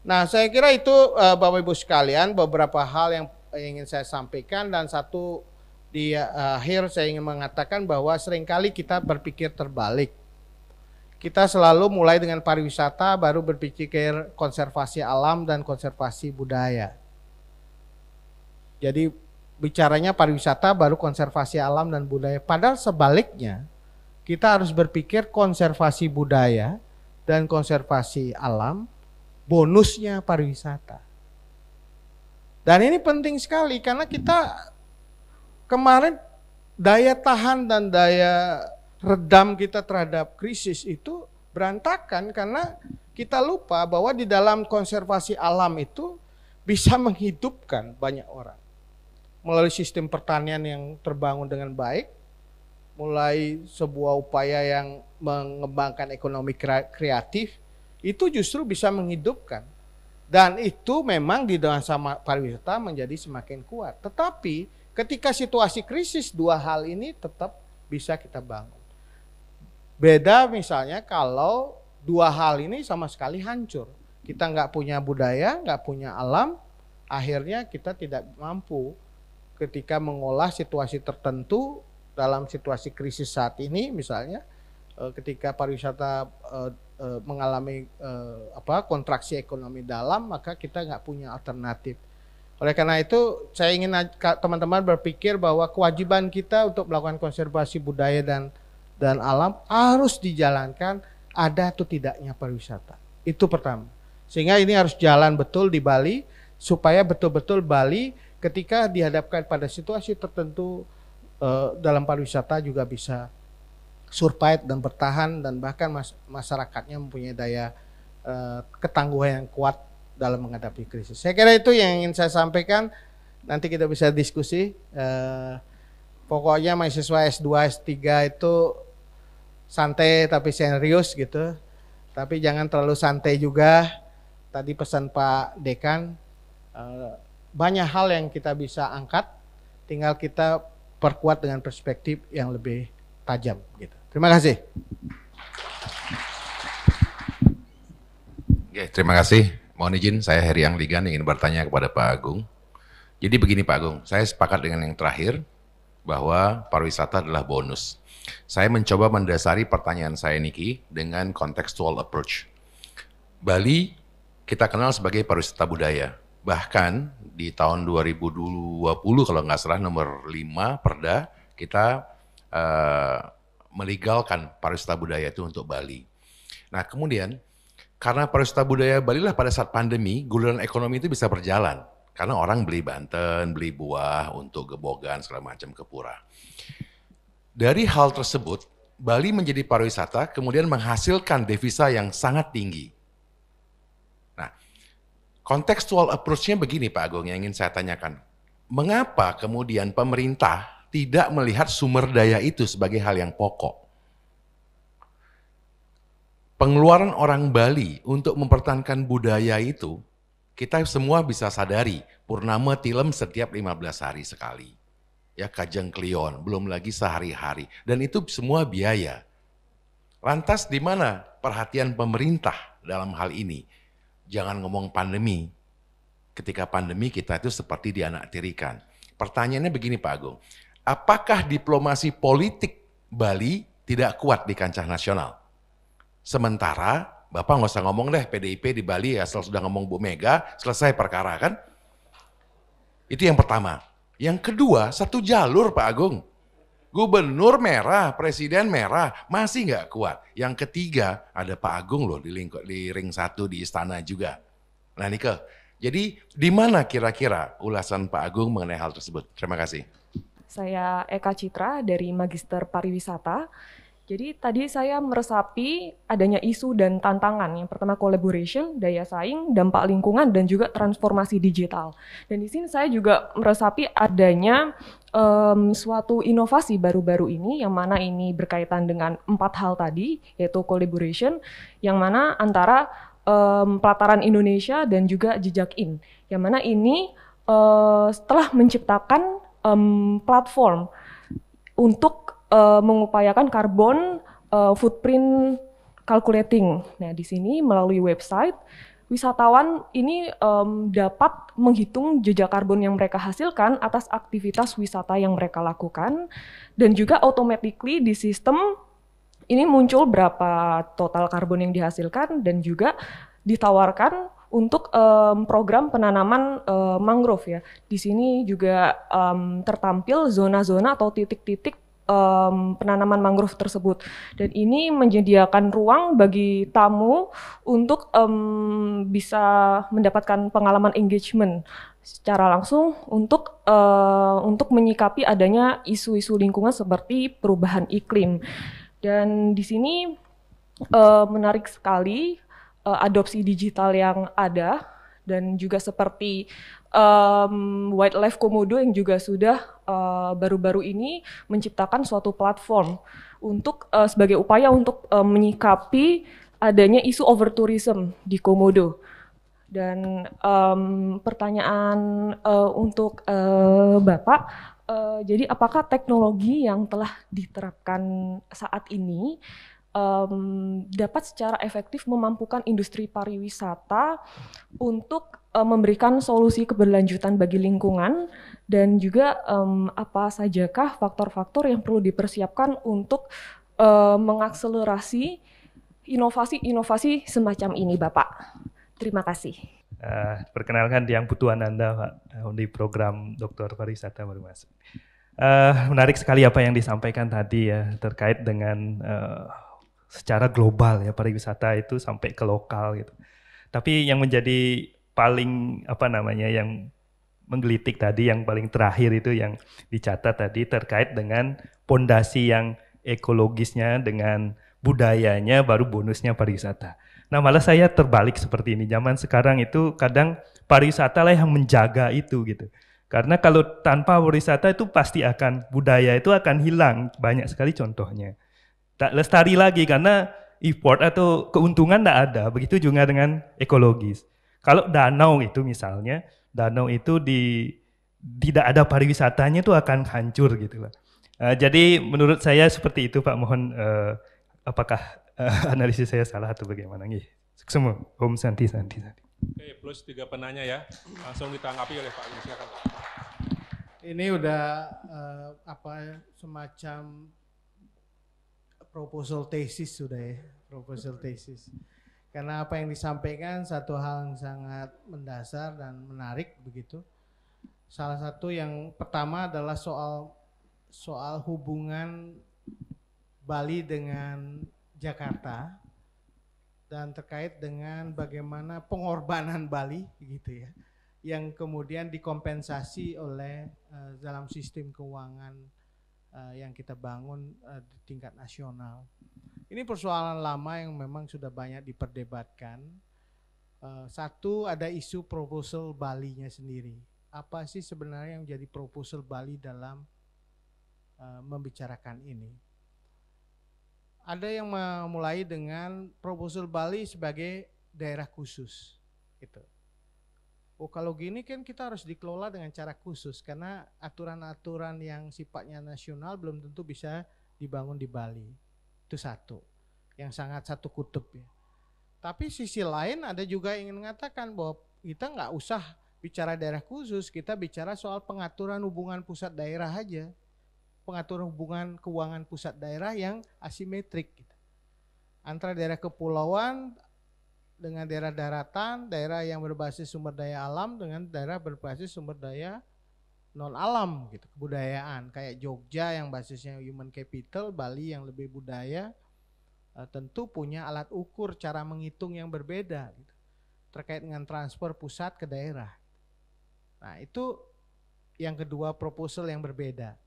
Nah, saya kira itu Bapak Ibu sekalian beberapa hal yang ingin saya sampaikan, dan satu di akhir saya ingin mengatakan bahwa seringkali kita berpikir terbalik. Kita selalu mulai dengan pariwisata, baru berpikir konservasi alam dan konservasi budaya. Jadi bicaranya pariwisata baru konservasi alam dan budaya. Padahal sebaliknya, kita harus berpikir konservasi budaya dan konservasi alam, bonusnya pariwisata. Dan ini penting sekali karena kita kemarin daya tahan dan daya redam kita terhadap krisis itu berantakan karena kita lupa bahwa di dalam konservasi alam itu bisa menghidupkan banyak orang melalui sistem pertanian yang terbangun dengan baik, mulai sebuah upaya yang mengembangkan ekonomi kreatif, itu justru bisa menghidupkan. Dan itu memang di dalam pariwisata menjadi semakin kuat. Tetapi ketika situasi krisis, dua hal ini tetap bisa kita bangun. Beda misalnya kalau dua hal ini sama sekali hancur. Kita nggak punya budaya, nggak punya alam, akhirnya kita tidak mampu ketika mengolah situasi tertentu dalam situasi krisis saat ini misalnya, ketika pariwisata mengalami kontraksi ekonomi dalam, maka kita nggak punya alternatif. Oleh karena itu, saya ingin teman-teman berpikir bahwa kewajiban kita untuk melakukan konservasi budaya dan alam harus dijalankan, ada atau tidaknya pariwisata. Itu pertama. Sehingga ini harus jalan betul di Bali, supaya betul-betul Bali ketika dihadapkan pada situasi tertentu dalam pariwisata juga bisa survive dan bertahan, dan bahkan masyarakatnya mempunyai daya ketangguhan yang kuat dalam menghadapi krisis. Saya kira itu yang ingin saya sampaikan. Nanti kita bisa diskusi. Pokoknya mahasiswa S2, S3 itu santai tapi serius gitu. Tapi jangan terlalu santai juga. Tadi pesan Pak Dekan, banyak hal yang kita bisa angkat, tinggal kita perkuat dengan perspektif yang lebih tajam gitu. Terima kasih. Oke, terima kasih. Mohon izin, saya Heriang Ligan ingin bertanya kepada Pak Agung. Jadi begini Pak Agung, saya sepakat dengan yang terakhir bahwa pariwisata adalah bonus. Saya mencoba mendasari pertanyaan saya Niki dengan contextual approach. Bali kita kenal sebagai pariwisata budaya. Bahkan di tahun 2020 kalau nggak salah nomor 5 Perda kita melegalkan pariwisata budaya itu untuk Bali. Nah kemudian karena pariwisata budaya Bali lah pada saat pandemi, guluran ekonomi itu bisa berjalan. Karena orang beli Banten, beli buah untuk Gebogan, segala macam ke Pura. Dari hal tersebut, Bali menjadi pariwisata kemudian menghasilkan devisa yang sangat tinggi. Nah, contextual approach-nya begini Pak Agung yang ingin saya tanyakan. Mengapa kemudian pemerintah tidak melihat sumber daya itu sebagai hal yang pokok? Pengeluaran orang Bali untuk mempertahankan budaya itu, kita semua bisa sadari, purnama tilem setiap 15 hari sekali. Ya Kajang Klion, belum lagi sehari-hari. Dan itu semua biaya. Lantas di mana perhatian pemerintah dalam hal ini? Jangan ngomong pandemi. Ketika pandemi kita itu seperti dianaktirikan. Pertanyaannya begini Pak Agung, apakah diplomasi politik Bali tidak kuat di kancah nasional? Sementara Bapak nggak usah ngomong deh PDIP di Bali ya, asal sudah ngomong Bu Mega, selesai perkara kan? Itu yang pertama. Yang kedua, satu jalur Pak Agung. Gubernur merah, presiden merah, masih nggak kuat. Yang ketiga, ada Pak Agung loh di ring 1 di istana juga. Nah Nike, jadi di mana kira-kira ulasan Pak Agung mengenai hal tersebut? Terima kasih. Saya Eka Citra dari Magister Pariwisata. Jadi tadi saya meresapi adanya isu dan tantangan. Yang pertama collaboration, daya saing, dampak lingkungan, dan juga transformasi digital. Dan di sini saya juga meresapi adanya suatu inovasi baru-baru ini, yang mana ini berkaitan dengan 4 hal tadi, yaitu collaboration, yang mana antara pelataran Indonesia dan juga Jejak-in. Yang mana ini setelah menciptakan platform untuk mengupayakan carbon footprint calculating. Nah, di sini melalui website wisatawan ini dapat menghitung jejak karbon yang mereka hasilkan atas aktivitas wisata yang mereka lakukan, dan juga automatically di sistem ini muncul berapa total karbon yang dihasilkan, dan juga ditawarkan untuk program penanaman mangrove ya. Di sini juga tertampil zona-zona atau titik-titik penanaman mangrove tersebut, dan ini menyediakan ruang bagi tamu untuk bisa mendapatkan pengalaman engagement secara langsung untuk menyikapi adanya isu-isu lingkungan seperti perubahan iklim. Dan di sini menarik sekali adopsi digital yang ada, dan juga seperti Wildlife Komodo yang juga sudah baru-baru ini menciptakan suatu platform untuk sebagai upaya untuk menyikapi adanya isu overtourism di Komodo. Dan pertanyaan untuk Bapak, jadi apakah teknologi yang telah diterapkan saat ini dapat secara efektif memampukan industri pariwisata untuk memberikan solusi keberlanjutan bagi lingkungan, dan juga apa sajakah faktor-faktor yang perlu dipersiapkan untuk mengakselerasi inovasi-inovasi semacam ini, Bapak. Terima kasih. Perkenalkan yang Putu Ananda, Pak, di program Doktor Pariwisata baru masuk. Menarik sekali apa yang disampaikan tadi ya, terkait dengan secara global ya pariwisata itu sampai ke lokal gitu. Tapi yang menjadi paling yang menggelitik tadi, yang paling terakhir itu yang dicatat tadi terkait dengan pondasi yang ekologisnya dengan budayanya, baru bonusnya pariwisata. Nah malah saya terbalik seperti ini, zaman sekarang itu kadang pariwisata lah yang menjaga itu gitu. Karena kalau tanpa pariwisata itu pasti akan, budaya itu akan hilang, banyak sekali contohnya. Tak lestari lagi karena effort atau keuntungan tidak ada, begitu juga dengan ekologis. Kalau danau itu misalnya, danau itu tidak ada pariwisatanya itu akan hancur gitu Pak. Jadi menurut saya seperti itu Pak, mohon apakah analisis saya salah atau bagaimana? Semua, Om Santi. Oke, plus 3 penanya ya, langsung ditanggapi oleh Pak. Silakan. Ini udah semacam proposal tesis sudah ya, proposal tesis. Karena apa yang disampaikan satu hal yang sangat mendasar dan menarik begitu. Salah satu yang pertama adalah soal hubungan Bali dengan Jakarta dan terkait dengan bagaimana pengorbanan Bali gitu ya, yang kemudian dikompensasi oleh dalam sistem keuangan yang kita bangun di tingkat nasional. Ini persoalan lama yang memang sudah banyak diperdebatkan. Satu, ada isu proposal Bali-nya sendiri. Apa sih sebenarnya yang menjadi proposal Bali dalam membicarakan ini? Ada yang memulai dengan proposal Bali sebagai daerah khusus, gitu. Oh kalau gini kan kita harus dikelola dengan cara khusus karena aturan-aturan yang sifatnya nasional belum tentu bisa dibangun di Bali. Itu satu, yang sangat satu kutub ya. Tapi sisi lain ada juga yang ingin mengatakan bahwa kita nggak usah bicara daerah khusus, kita bicara soal pengaturan hubungan pusat daerah aja. Pengaturan hubungan keuangan pusat daerah yang asimetrik gitu. Antara daerah kepulauan dengan daerah daratan, daerah yang berbasis sumber daya alam dengan daerah berbasis sumber daya non alam gitu, kebudayaan kayak Jogja yang basisnya human capital, Bali yang lebih budaya, tentu punya alat ukur cara menghitung yang berbeda gitu, terkait dengan transfer pusat ke daerah. Nah itu yang kedua, proposal yang berbeda.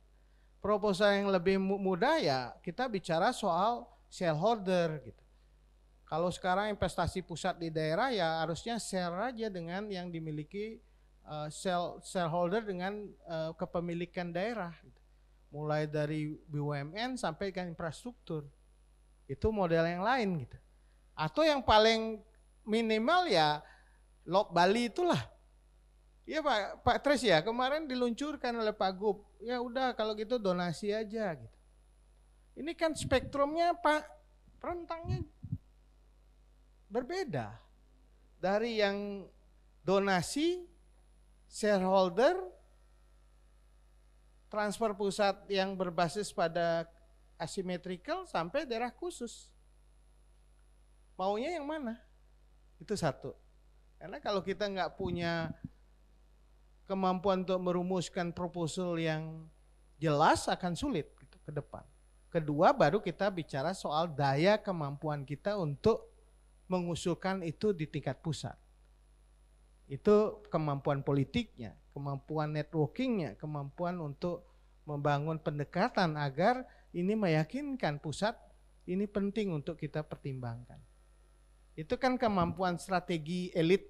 Proposal yang lebih mudah ya kita bicara soal shareholder gitu. Kalau sekarang investasi pusat di daerah ya harusnya share aja dengan yang dimiliki shareholder dengan kepemilikan daerah gitu. Mulai dari BUMN sampai ke infrastruktur. Itu model yang lain gitu. Atau yang paling minimal ya Lok Bali itulah. Iya Pak Tres ya, kemarin diluncurkan oleh Pak Gub. Ya udah kalau gitu donasi aja gitu. Ini kan spektrumnya Pak, rentangnya berbeda. Dari yang donasi, shareholder, transfer pusat yang berbasis pada asymmetrical sampai daerah khusus. Maunya yang mana? Itu satu. Karena kalau kita nggak punya kemampuan untuk merumuskan proposal yang jelas akan sulit gitu, ke depan. Kedua, baru kita bicara soal daya kemampuan kita untuk mengusulkan itu di tingkat pusat. Itu kemampuan politiknya, kemampuan networkingnya, kemampuan untuk membangun pendekatan agar ini meyakinkan pusat ini penting untuk kita pertimbangkan. Itu kan kemampuan strategi elit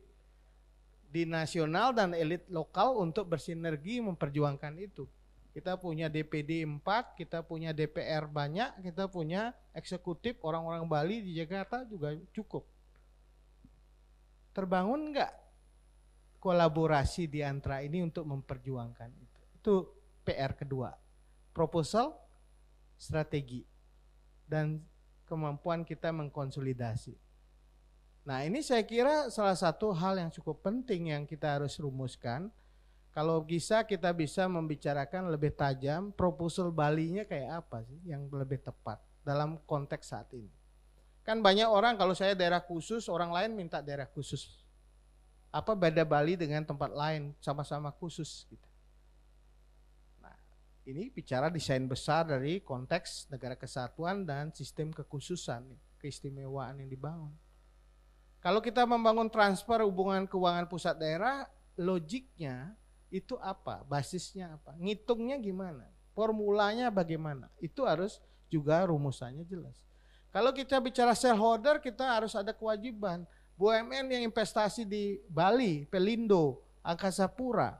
di nasional dan elit lokal untuk bersinergi memperjuangkan itu. Kita punya DPD 4, kita punya DPR banyak, kita punya eksekutif orang-orang Bali di Jakarta juga cukup. Terbangun enggak kolaborasi di antara ini untuk memperjuangkan itu? Itu PR kedua. Proposal, strategi, dan kemampuan kita mengkonsolidasi. Nah ini saya kira salah satu hal yang cukup penting yang kita harus rumuskan. Kalau bisa kita bisa membicarakan lebih tajam proposal Bali-nya kayak apa sih yang lebih tepat. dalam konteks saat ini. Kan banyak orang kalau saya daerah khusus, orang lain minta daerah khusus. Apa beda Bali dengan tempat lain, sama-sama khusus gitu. Nah, ini bicara desain besar dari konteks negara kesatuan dan sistem kekhususan, keistimewaan yang dibangun. Kalau kita membangun transfer hubungan keuangan pusat daerah, logiknya itu apa? Basisnya apa? Ngitungnya gimana? Formulanya bagaimana? Itu harus juga rumusannya jelas. Kalau kita bicara shareholder, kita harus ada kewajiban. BUMN yang investasi di Bali, Pelindo, Angkasa Pura,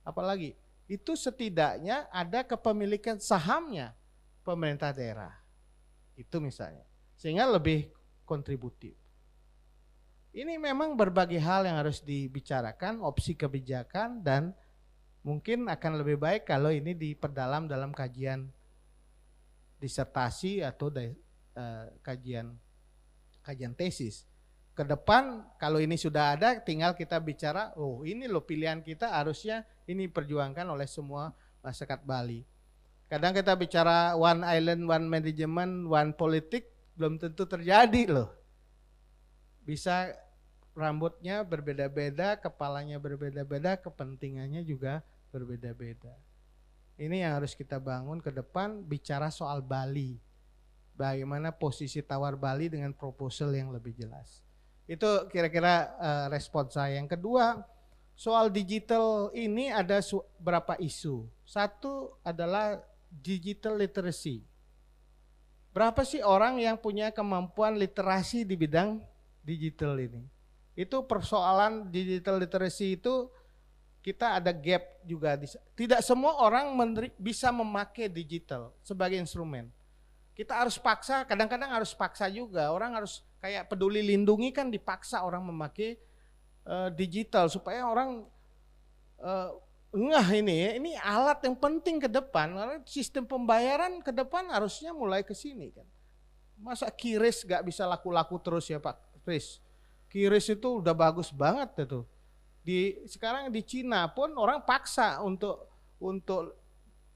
apalagi itu setidaknya ada kepemilikan sahamnya pemerintah daerah. Itu misalnya. Sehingga lebih kontributif. Ini memang berbagai hal yang harus dibicarakan, opsi kebijakan, dan mungkin akan lebih baik kalau ini diperdalam dalam kajian disertasi atau kajian tesis. Ke depan kalau ini sudah ada, tinggal kita bicara, oh ini loh pilihan kita, harusnya ini perjuangkan oleh semua masyarakat Bali. Kadang kita bicara one island, one management, one politik, belum tentu terjadi loh. Bisa rambutnya berbeda-beda, kepalanya berbeda-beda, kepentingannya juga berbeda-beda. Ini yang harus kita bangun ke depan, bicara soal Bali. Bagaimana posisi tawar Bali dengan proposal yang lebih jelas. Itu kira-kira respon saya. Yang kedua, soal digital ini ada berapa isu. Satu adalah digital literacy. Berapa sih orang yang punya kemampuan literasi di bidang digital ini? Itu persoalan digital literacy itu kita ada gap juga. Tidak semua orang bisa memakai digital sebagai instrumen. Kita harus paksa, kadang-kadang harus paksa juga. Orang harus kayak Peduli Lindungi kan dipaksa orang memakai digital supaya orang ngeh ini alat yang penting ke depan. Karena sistem pembayaran ke depan harusnya mulai ke sini kan. Masa QRIS gak bisa laku-laku terus ya Pak Kris? QRIS itu udah bagus banget itu. Sekarang di Cina pun orang paksa untuk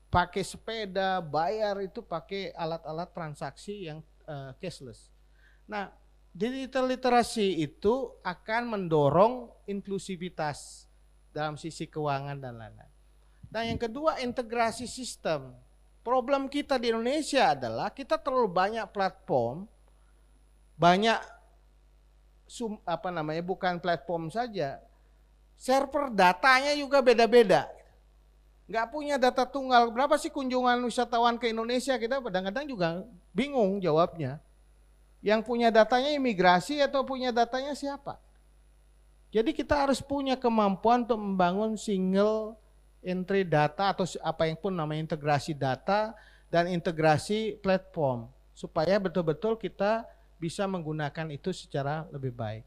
pakai sepeda, bayar itu pakai alat-alat transaksi yang cashless. Nah, digital literacy itu akan mendorong inklusivitas dalam sisi keuangan dan lain-lain. Dan yang kedua, integrasi sistem. Problem kita di Indonesia adalah kita terlalu banyak platform, banyak bukan platform saja, server datanya juga beda-beda. Nggak punya data tunggal. Berapa sih kunjungan wisatawan ke Indonesia? Kita kadang-kadang juga bingung jawabnya. Yang punya datanya imigrasi atau punya datanya siapa? Jadi kita harus punya kemampuan untuk membangun single entry data atau apa yang pun namanya integrasi data dan integrasi platform. Supaya betul-betul kita bisa menggunakan itu secara lebih baik.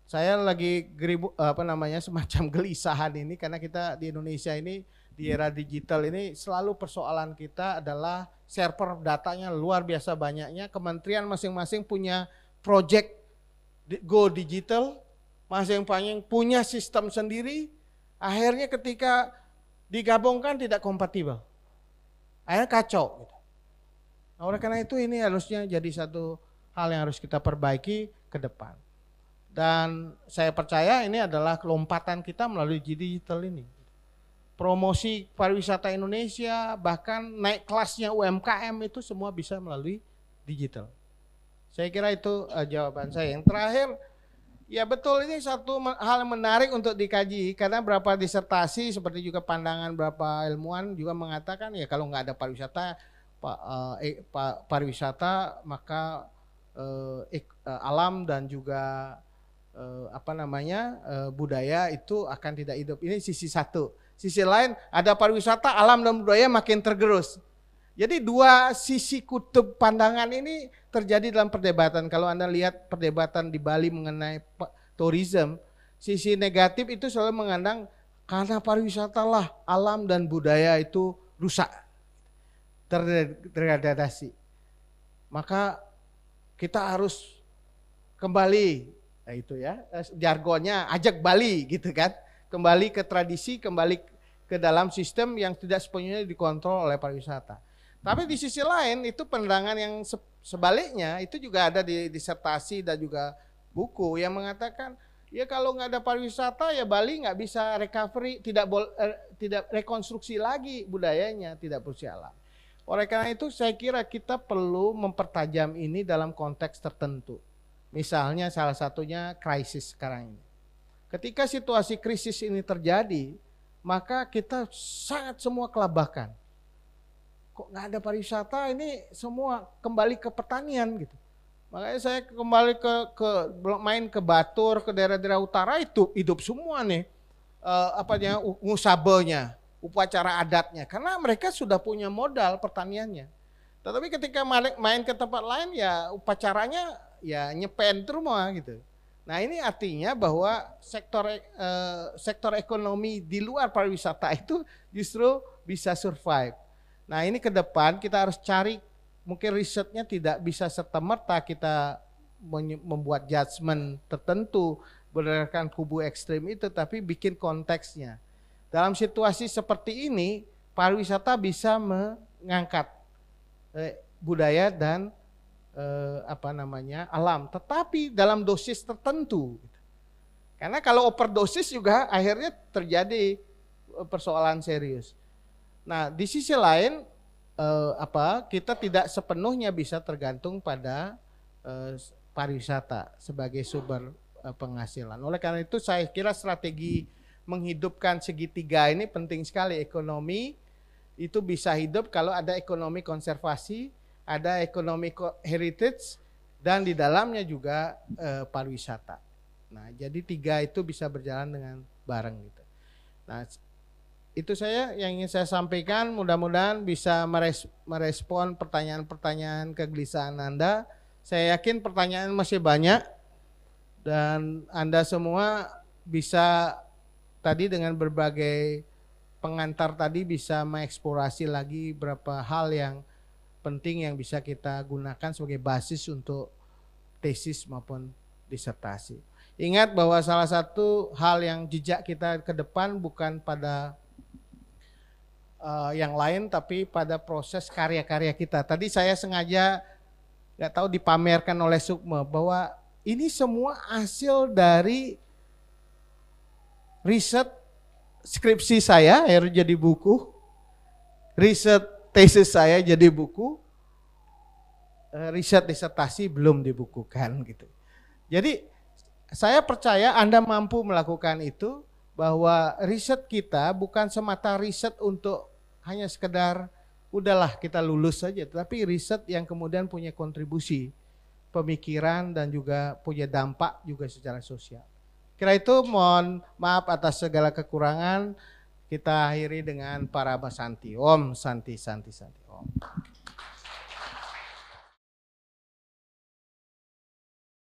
Saya lagi semacam gelisahan ini karena kita di Indonesia ini di era digital ini selalu persoalan kita adalah server datanya luar biasa banyaknya. Kementerian masing-masing punya project go digital, masing-masing punya sistem sendiri. Akhirnya ketika digabungkan tidak kompatibel. Akhirnya kacau. Nah, oleh karena itu ini harusnya jadi satu hal yang harus kita perbaiki ke depan. Dan saya percaya ini adalah lompatan kita melalui digital ini. Promosi pariwisata Indonesia, bahkan naik kelasnya UMKM itu semua bisa melalui digital. Saya kira itu jawaban saya. Yang terakhir, ya betul ini satu hal yang menarik untuk dikaji karena berapa disertasi seperti juga pandangan berapa ilmuwan juga mengatakan ya kalau nggak ada pariwisata maka alam dan juga budaya itu akan tidak hidup. Ini sisi satu. Sisi lain ada pariwisata, alam dan budaya makin tergerus. Jadi dua sisi kutub pandangan ini terjadi dalam perdebatan. Kalau Anda lihat perdebatan di Bali mengenai tourism, sisi negatif itu selalu mengandang karena pariwisata lah alam dan budaya itu rusak, terdegradasi. Maka kita harus kembali, nah itu ya jargonnya ajak Bali gitu kan. Kembali ke tradisi, kembali ke dalam sistem yang tidak sepenuhnya dikontrol oleh pariwisata. Tapi di sisi lain itu pandangan yang sebaliknya itu juga ada di disertasi dan juga buku yang mengatakan ya kalau nggak ada pariwisata ya Bali nggak bisa recovery, tidak rekonstruksi lagi budayanya, tidak berjalan. Oleh karena itu saya kira kita perlu mempertajam ini dalam konteks tertentu. Misalnya salah satunya krisis sekarang ini. Ketika situasi krisis ini terjadi, maka kita sangat semua kelabakan. Kok nggak ada pariwisata, ini semua kembali ke pertanian gitu. Makanya saya kembali main ke Batur, ke daerah-daerah utara itu hidup semua nih ngusabenya, upacara adatnya, karena mereka sudah punya modal pertaniannya. Tetapi ketika main ke tempat lain ya upacaranya ya nyepen rumah gitu. Nah ini artinya bahwa sektor ekonomi di luar pariwisata itu justru bisa survive. Nah ini ke depan kita harus cari, mungkin risetnya tidak bisa serta-merta kita membuat judgement tertentu berdasarkan kubu ekstrim itu, tapi bikin konteksnya. Dalam situasi seperti ini, pariwisata bisa mengangkat budaya dan alam, tetapi dalam dosis tertentu. Karena kalau overdosis juga akhirnya terjadi persoalan serius. Nah, di sisi lain kita tidak sepenuhnya bisa tergantung pada pariwisata sebagai sumber penghasilan. Oleh karena itu saya kira strategi menghidupkan segitiga ini penting sekali. Ekonomi itu bisa hidup kalau ada ekonomi konservasi, ada ekonomi heritage, dan di dalamnya juga pariwisata. Nah, jadi tiga itu bisa berjalan dengan bareng gitu. Nah, itu yang ingin saya sampaikan, mudah-mudahan bisa merespon pertanyaan-pertanyaan kegelisahan Anda. Saya yakin pertanyaan masih banyak dan Anda semua bisa tadi dengan berbagai pengantar tadi bisa mengeksplorasi lagi beberapa hal yang penting yang bisa kita gunakan sebagai basis untuk tesis maupun disertasi. Ingat bahwa salah satu hal yang jejak kita ke depan bukan pada yang lain tapi pada proses karya-karya kita. Tadi saya sengaja nggak tahu dipamerkan oleh Sukma bahwa ini semua hasil dari riset skripsi saya akhirnya jadi buku, riset tesis saya jadi buku, riset disertasi belum dibukukan gitu. Jadi saya percaya Anda mampu melakukan itu, bahwa riset kita bukan semata riset untuk hanya sekedar udahlah kita lulus saja, tapi riset yang kemudian punya kontribusi pemikiran dan juga punya dampak juga secara sosial. Kira itu, mohon maaf atas segala kekurangan. Kita akhiri dengan Parama Santi. Om Santi Santi Santi Om.